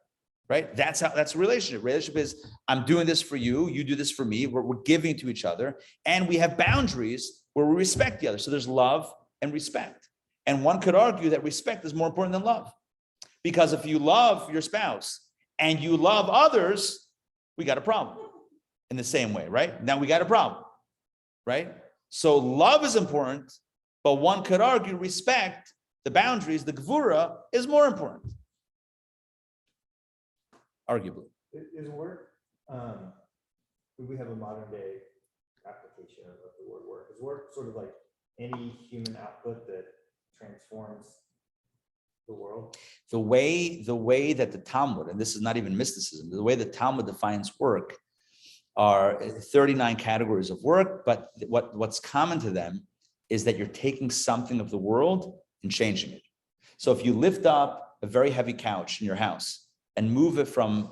S1: Right? That's a relationship. Relationship is, I'm doing this for you, you do this for me, we're giving to each other, and we have boundaries where we respect the other. So there's love and respect. And one could argue that respect is more important than love. Because if you love your spouse and you love others, we got a problem. In the same way, right? Now we got a problem, right? So love is important, but one could argue respect, the boundaries, the Gvura is more important. Arguably.
S3: Is work, we have a modern day application of the word work. Is work sort of like any human output that transforms the world?
S1: The way that the Talmud, and this is not even mysticism, the way the Talmud defines work are 39 categories of work, but what's common to them is that you're taking something of the world and changing it. So if you lift up a very heavy couch in your house and move it from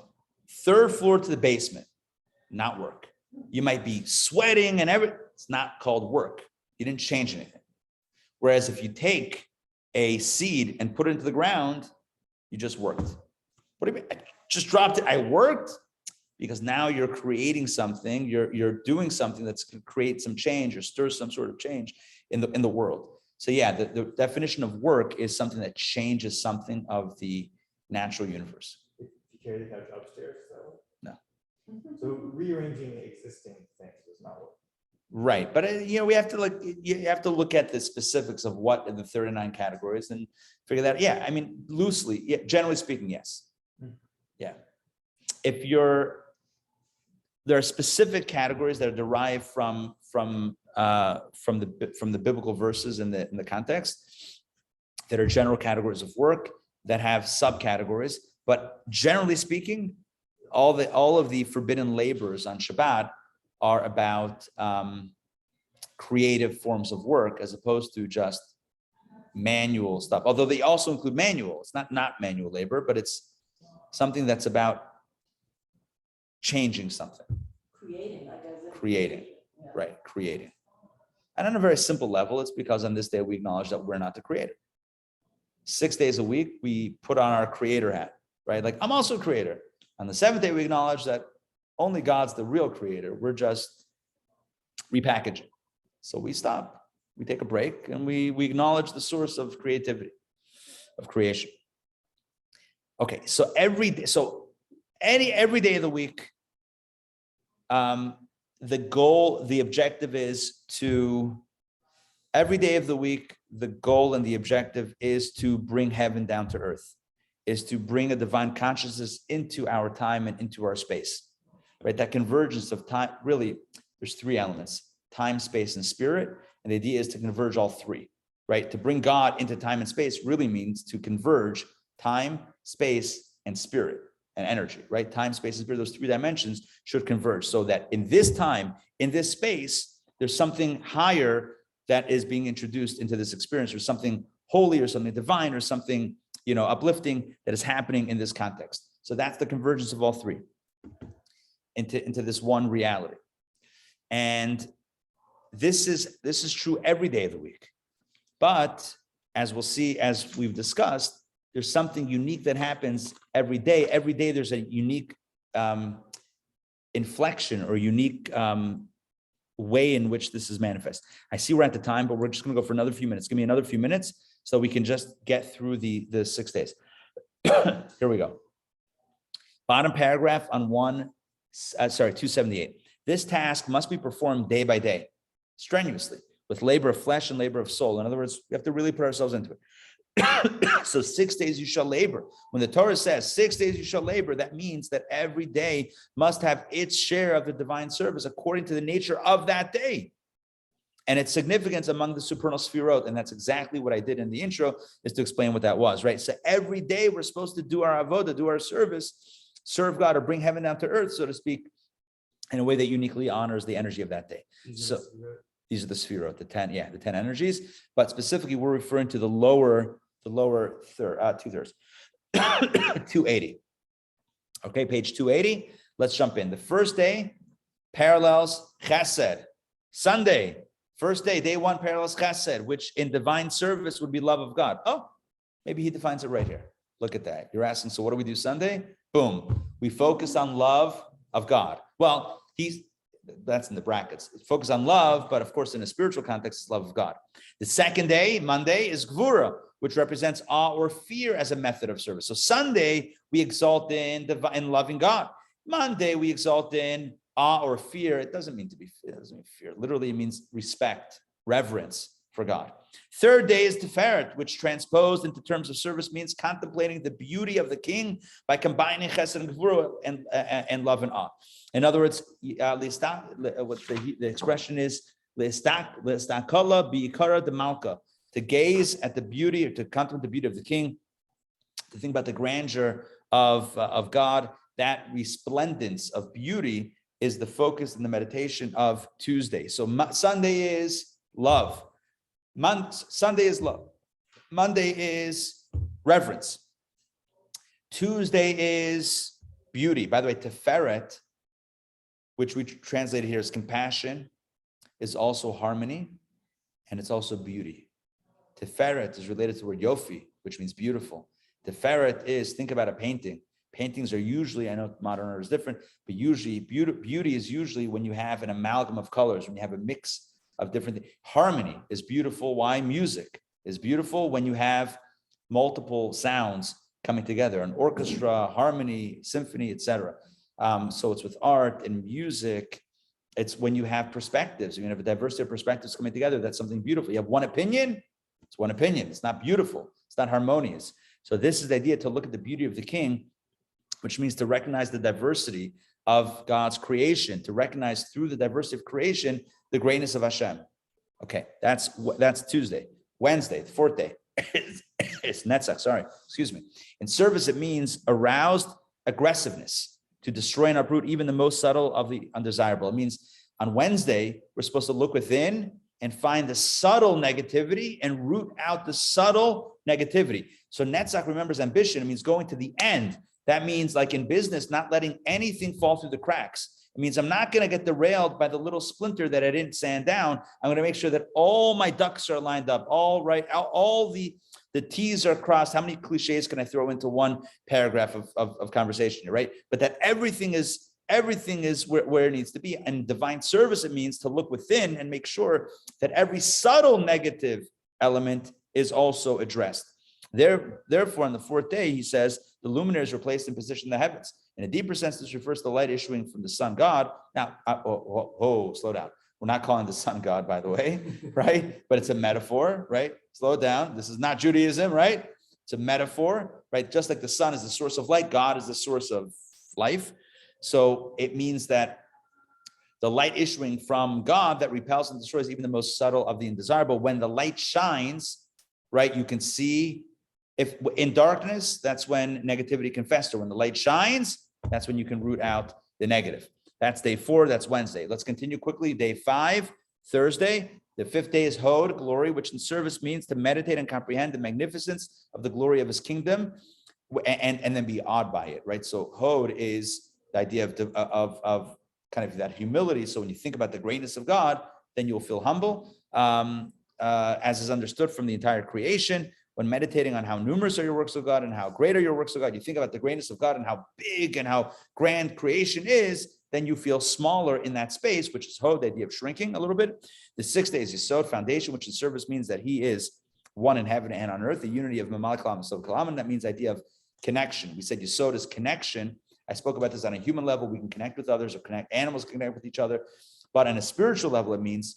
S1: third floor to the basement, not work. You might be sweating and everything. It's not called work. You didn't change anything. Whereas if you take a seed and put it into the ground, you just worked. What do you mean? I just dropped it. I worked because now you're creating something. You're doing something that's going to create some change or stir some sort of change in the world. So yeah, the definition of work is something that changes something of the natural universe.
S3: If you carry the couch upstairs, so.
S1: No.
S3: So rearranging existing things does not work.
S1: Right, but we have to you have to look at the specifics of what are the 39 categories and figure that. Yeah, I mean, loosely, yeah, generally speaking, yes. Yeah, if there are specific categories that are derived from the biblical verses in the context that are general categories of work that have subcategories, but generally speaking, all of the forbidden labors on Shabbat are about creative forms of work as opposed to just manual stuff. Although they also include manual. It's not manual labor, but it's something that's about changing something.
S2: Creating, I guess.
S1: Creating,
S2: Yeah.
S1: right, creating. And on a very simple level, it's because on this day we acknowledge that we're not the creator. 6 days a week, we put on our creator hat, right? Like, I'm also a creator. On the 7th day, we acknowledge that only God's the real creator. We're just repackaging. So we stop, we take a break, and we acknowledge the source of creativity, of creation. Okay, so every day of the week, the goal, the objective is to, every day of the week, the goal and the objective is to bring heaven down to earth, is to bring a divine consciousness into our time and into our space, right? That convergence of time, really, there's 3 elements: time, space, and spirit. And the idea is to converge all 3, right? To bring God into time and space really means to converge time, space, and spirit and energy, right? Time, space, and spirit, those 3 dimensions should converge so that in this time, in this space, there's something higher that is being introduced into this experience, or something holy or something divine or something, uplifting that is happening in this context. So that's the convergence of all 3 into this one reality. And this is true every day of the week. But as we'll see, as we've discussed, there's something unique that happens every day. Every day there's a unique inflection or unique way in which this is manifest. I see we're at the time, but we're just going to go for another few minutes. Give me another few minutes so we can just get through the 6 days. Here we go. Bottom paragraph on 278. This task must be performed day by day, strenuously, with labor of flesh and labor of soul. In other words, we have to really put ourselves into it. So 6 days you shall labor. When the Torah says 6 days you shall labor, that means that every day must have its share of the divine service according to the nature of that day and its significance among the supernal Sphirot. And that's exactly what I did in the intro, is to explain what that was, right? So every day we're supposed to do our avodah, do our service, serve God, or bring heaven down to earth, so to speak, in a way that uniquely honors the energy of that day. So these are the Sphirot, the 10 energies, but specifically we're referring to the lower third, 2/3, 280. Okay, page 280. Let's jump in. The first day parallels Chesed. Sunday, first day, day 1 parallels Chesed, which in divine service would be love of God. Oh, maybe he defines it right here. Look at that. You're asking, so what do we do Sunday? Boom. We focus on love of God. Well, that's in the brackets. Focus on love, but of course, in a spiritual context, it's love of God. The second day, Monday, is Gvura, which represents awe or fear as a method of service. So Sunday, we exalt in loving God. Monday, we exalt in awe or fear. It doesn't mean fear. Literally, it means respect, reverence for God. Third day is Tiferet, which transposed into terms of service means contemplating the beauty of the King by combining Chesed and Gvura and love and awe. In other words, what the expression is, Le'estakola bi'ikara de malka, to gaze at the beauty, or to contemplate the beauty of the King, to think about the grandeur of God. That resplendence of beauty is the focus in the meditation of Tuesday. So Sunday is love. Sunday is love. Monday is reverence. Tuesday is beauty. By the way, Tiferet, which we translated here as compassion, is also harmony, and it's also beauty. Tiferet is related to the word yofi, which means beautiful. Tiferet is, think about a painting. Paintings are usually, I know modern art is different, but usually beauty is usually when you have an amalgam of colors, when you have a mix of different things. Harmony is beautiful. Why? Music is beautiful when you have multiple sounds coming together, an orchestra, harmony, symphony, etc. So it's with art and music. It's when you have perspectives, you have a diversity of perspectives coming together. That's something beautiful. You have one opinion. It's one opinion. It's not beautiful. It's not harmonious. So this is the idea, to look at the beauty of the king, which means to recognize the diversity of God's creation, to recognize through the diversity of creation, the greatness of Hashem. Okay, that's Tuesday. Wednesday, the fourth day, it's Netzach, sorry, excuse me. In service, it means aroused aggressiveness to destroy and uproot even the most subtle of the undesirable. It means on Wednesday, we're supposed to look within and find the subtle negativity and root out the subtle negativity. So Netzach remembers ambition. It means going to the end. That means, like in business, not letting anything fall through the cracks. It means I'm not going to get derailed by the little splinter that I didn't sand down. I'm going to make sure that all my ducks are lined up, all right, all the T's are crossed. How many cliches can I throw into one paragraph of conversation, right? But that everything is where it needs to be. And divine service, it means to look within and make sure that every subtle negative element is also addressed. Therefore, on the fourth day, he says, the luminaries were placed in position in the heavens. In a deeper sense, this refers to the light issuing from the sun God. Now, slow down. We're not calling the sun God, by the way, right? But it's a metaphor, right? Slow down. This is not Judaism, right? It's a metaphor, right? Just like the sun is the source of light, God is the source of life. So it means that the light issuing from God that repels and destroys even the most subtle of the undesirable. When the light shines, right, you can see. If in darkness, that's when negativity can fester. When the light shines, that's when you can root out the negative. That's day 4. That's Wednesday. Let's continue quickly. Day 5, Thursday. The 5th day is Hod, glory, which in service means to meditate and comprehend the magnificence of the glory of his kingdom, and then be awed by it, right? So Hod is the idea of kind of that humility. So when you think about the greatness of God, then you'll feel humble, as is understood from the entire creation. When meditating on how numerous are your works of God and how great are your works of God, you think about the greatness of God and how big and how grand creation is, then you feel smaller in that space, which is Hod, the idea of shrinking a little bit. The 6th day is Yesod, foundation, which in service means that he is one in heaven and on earth, the unity of Mamal Kalam and Sod Kalam, and that means the idea of connection. We said Yesod is connection. I spoke about this on a human level. We can connect with others, or connect, animals can connect with each other. But on a spiritual level, it means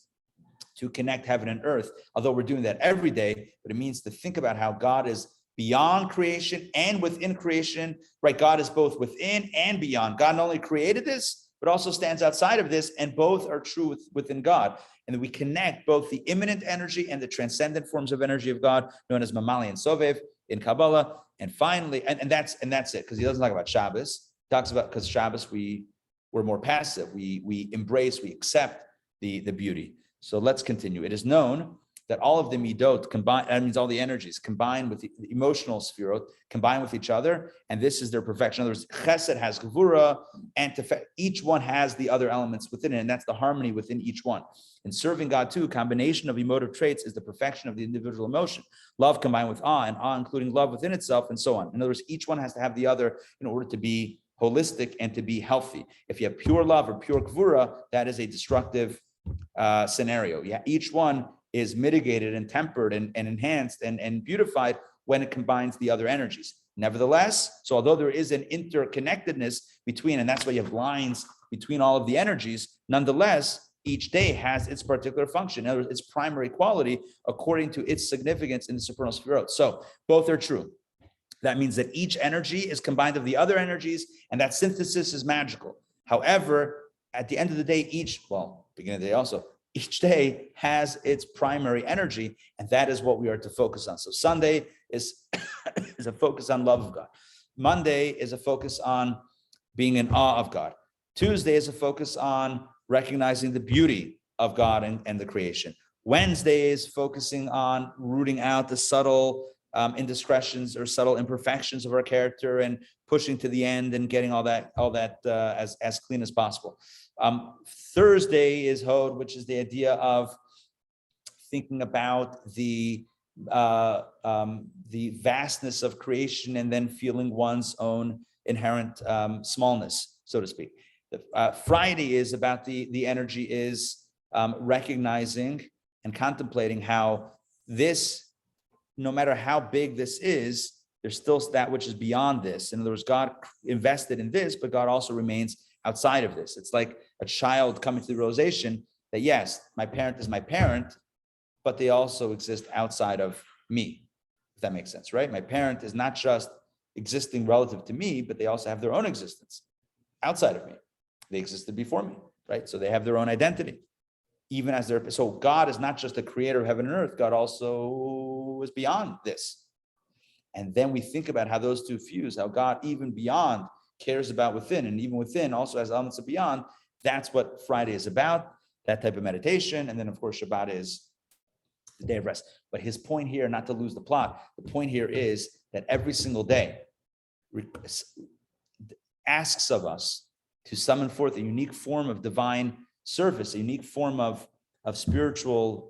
S1: to connect heaven and earth, although we're doing that every day, but it means to think about how God is beyond creation and within creation, right? God is both within and beyond. God not only created this, but also stands outside of this, and both are true within God. And then we connect both the immanent energy and the transcendent forms of energy of God, known as Mamali and Sovev in Kabbalah. And finally, and that's it, because he doesn't talk about Shabbos. He talks about, because Shabbos, we're more passive. We embrace, we accept the beauty. So let's continue. It is known that all of the midot combine, that means all the energies combine with the emotional sphero, combine with each other, and this is their perfection. In other words, chesed has gevura, and each one has the other elements within it, and that's the harmony within each one. In serving God too, combination of emotive traits is the perfection of the individual emotion. Love combined with awe, and awe including love within itself, and so on. In other words, each one has to have the other in order to be holistic and to be healthy. If you have pure love or pure gevura, that is a destructive scenario. Yeah, each one is mitigated and tempered and enhanced and beautified when it combines the other energies. Nevertheless, so although there is an interconnectedness between, and that's why you have lines between all of the energies, nonetheless, each day has its particular function, in other words, its primary quality according to its significance in the supernal sphere. So both are true. That means that each energy is combined of the other energies, and that synthesis is magical. However, at the end of the day, beginning of the day also, each day has its primary energy, and that is what we are to focus on. So Sunday is a focus on love of God. Monday is a focus on being in awe of God. Tuesday is a focus on recognizing the beauty of God and the creation. Wednesday is focusing on rooting out the subtle indiscretions or subtle imperfections of our character and pushing to the end and getting all that as clean as possible. Thursday is Hod, which is the idea of thinking about the vastness of creation and then feeling one's own inherent smallness, so to speak. Friday is about the energy is recognizing and contemplating how this, no matter how big this is, there's still that which is beyond this. In other words, God invested in this, but God also remains outside of this. It's like a child coming to the realization that, yes, my parent is my parent, but they also exist outside of me, if that makes sense, right? My parent is not just existing relative to me, but they also have their own existence outside of me. They existed before me, right? So they have their own identity, even as they're, so God is not just the creator of heaven and earth, God also is beyond this. And then we think about how those two fuse, how God even beyond cares about within, and even within also has elements of beyond. That's what Friday is about, that type of meditation. And then of course, Shabbat is the day of rest. But his point here, not to lose the plot, the point here is that every single day asks of us to summon forth a unique form of divine service, a unique form of spiritual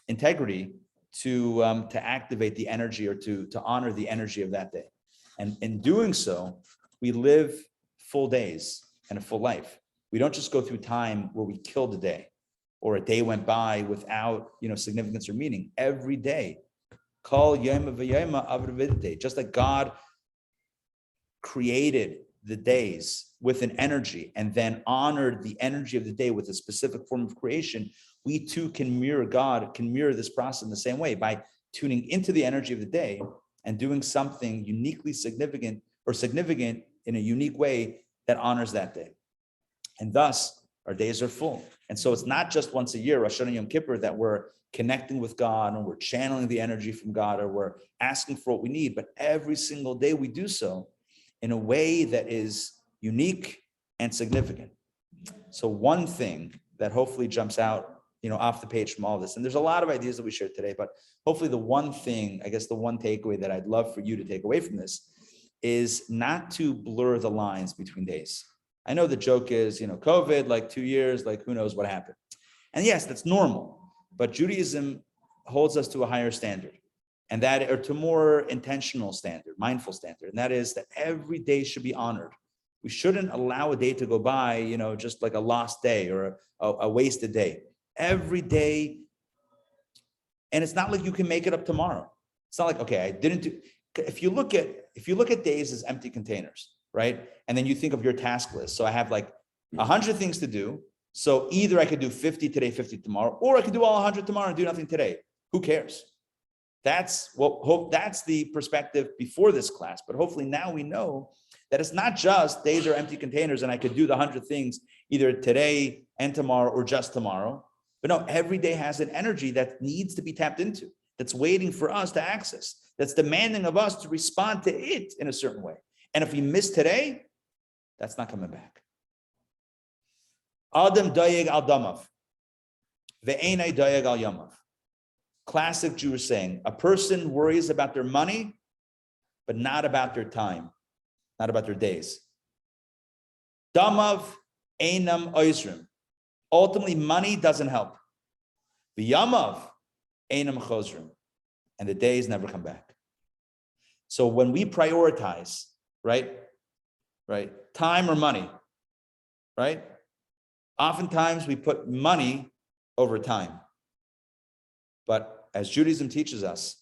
S1: integrity to activate the energy, or to honor the energy of that day. And in doing so, we live full days and a full life. We don't just go through time where we killed a day, or a day went by without, significance or meaning. Every day, kol yoma v'yoma aved v'day, just like God created the days with an energy and then honored the energy of the day with a specific form of creation, we too can mirror God, can mirror this process in the same way by tuning into the energy of the day and doing something uniquely significant, or significant in a unique way that honors that day. And thus, our days are full. And so it's not just once a year, Rosh Hashanah Yom Kippur, that we're connecting with God and we're channeling the energy from God, or we're asking for what we need, but every single day we do so in a way that is unique and significant. So one thing that hopefully jumps out, off the page from all this, and there's a lot of ideas that we shared today, but hopefully the one thing, I guess the one takeaway that I'd love for you to take away from this is not to blur the lines between days. I know the joke is, COVID, like 2 years, like who knows what happened. And yes, that's normal, but Judaism holds us to a higher standard, and that, or to more intentional standard, mindful standard. And that is that every day should be honored. We shouldn't allow a day to go by, just like a lost day or a wasted day. Every day. And it's not like you can make it up tomorrow. It's not like, okay, I didn't do, if you look at days as empty containers, right? And then you think of your task list. So I have like 100 things to do. So either I could do 50 today, 50 tomorrow, or I could do all 100 tomorrow and do nothing today. Who cares? That's the perspective before this class. But hopefully now we know that it's not just days are empty containers and I could do the 100 things either today and tomorrow or just tomorrow. But no, every day has an energy that needs to be tapped into, that's waiting for us to access, that's demanding of us to respond to it in a certain way. And if we miss today, that's not coming back. Adam dayeg al damav, ve'enai dayeg al yamav. Classic Jewish saying: a person worries about their money, but not about their time, not about their days. Damav einam oisrim. Ultimately, money doesn't help. V'yamav einam chosrim, and the days never come back. So when we prioritize, right, time or money, right? Oftentimes we put money over time. But as Judaism teaches us,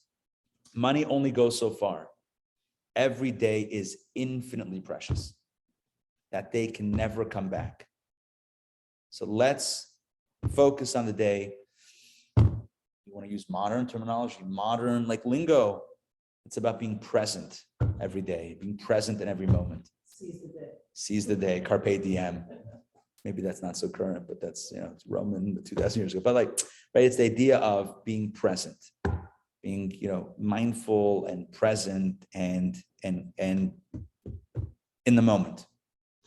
S1: money only goes so far. Every day is infinitely precious. That day can never come back. So let's focus on the day. You want to use modern terminology, modern like lingo. It's about being present every day, being present in every moment.
S2: Seize the day.
S1: Seize the day, carpe diem. Maybe that's not so current, but that's, it's Roman 2,000 years ago. But right, it's the idea of being present, being, mindful and present and in the moment,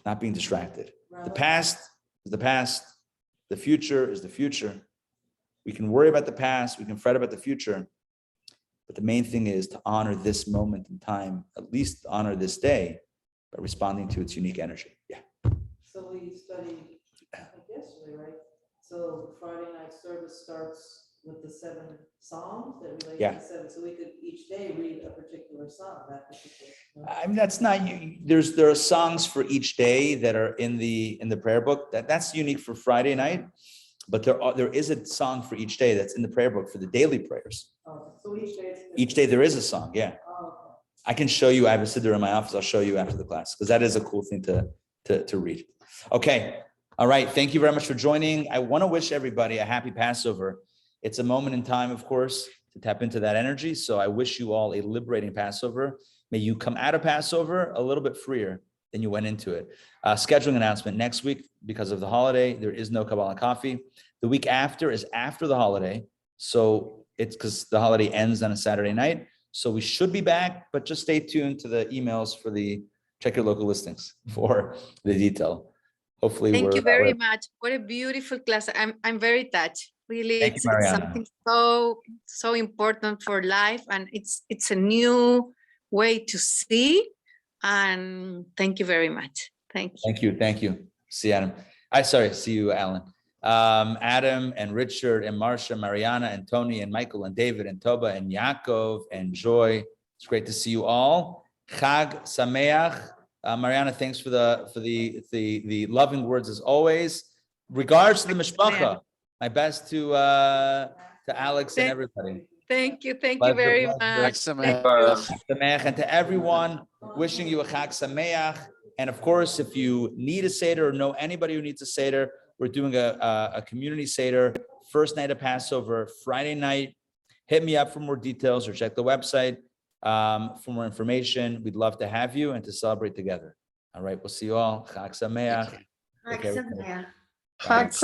S1: not being distracted. The past is the past. The future is the future. We can worry about the past. We can fret about the future. But the main thing is to honor this moment in time, at least honor this day by responding to its unique energy. Yeah.
S2: So we studied, I think yesterday, right? So Friday night service starts with the 7 Psalms that relate to the 7. So we could each day read a particular psalm. That particular.
S1: I mean, that's not you. There are songs for each day that are in the prayer book. That's unique for Friday night. but there is a song for each day that's in the prayer book for the daily prayers.
S2: So each day.
S1: Each day there is a song. Yeah.
S2: Oh,
S1: I can show you. I have a siddur in my office. I'll show you after the class because that is a cool thing to read. Okay. All right. Thank you very much for joining. I want to wish everybody a happy Passover. It's a moment in time, of course, to tap into that energy. So I wish you all a liberating Passover. May you come out of Passover a little bit freer than you went into it. Scheduling announcement next week, because of the holiday, there is no Kabbalah coffee. The week after is after the holiday. So it's because the holiday ends on a Saturday night. So we should be back, but just stay tuned to the emails for check your local listings for the detail. Hopefully
S6: Thank
S1: we're.
S6: you very much. What a beautiful class. I'm very touched. Really,
S1: Thank you,
S6: it's
S1: Mariana.
S6: something so important for life, and it's a new way to see. And thank you very much. Thank you.
S1: Thank you. See you, Adam. See you, Alan. Adam and Richard and Marcia, Mariana and Tony and Michael and David and Toba and Yaakov and Joy. It's great to see you all. Chag Sameach. Mariana, thanks for the loving words as always. Regards to the mishpacha. My best to Alex and everybody.
S6: Thank you
S1: Pleasure,
S6: very
S1: pleasure.
S6: much.
S5: Sameach.
S6: Thank you.
S1: And to everyone, wishing you a Chag Sameach. And of course, if you need a Seder or know anybody who needs a Seder, we're doing a community Seder, first night of Passover, Friday night. Hit me up for more details or check the website for more information. We'd love to have you and to celebrate together. All right, we'll see you all. Chag Sameach.
S5: Thank you.
S1: Take care.
S6: Bye.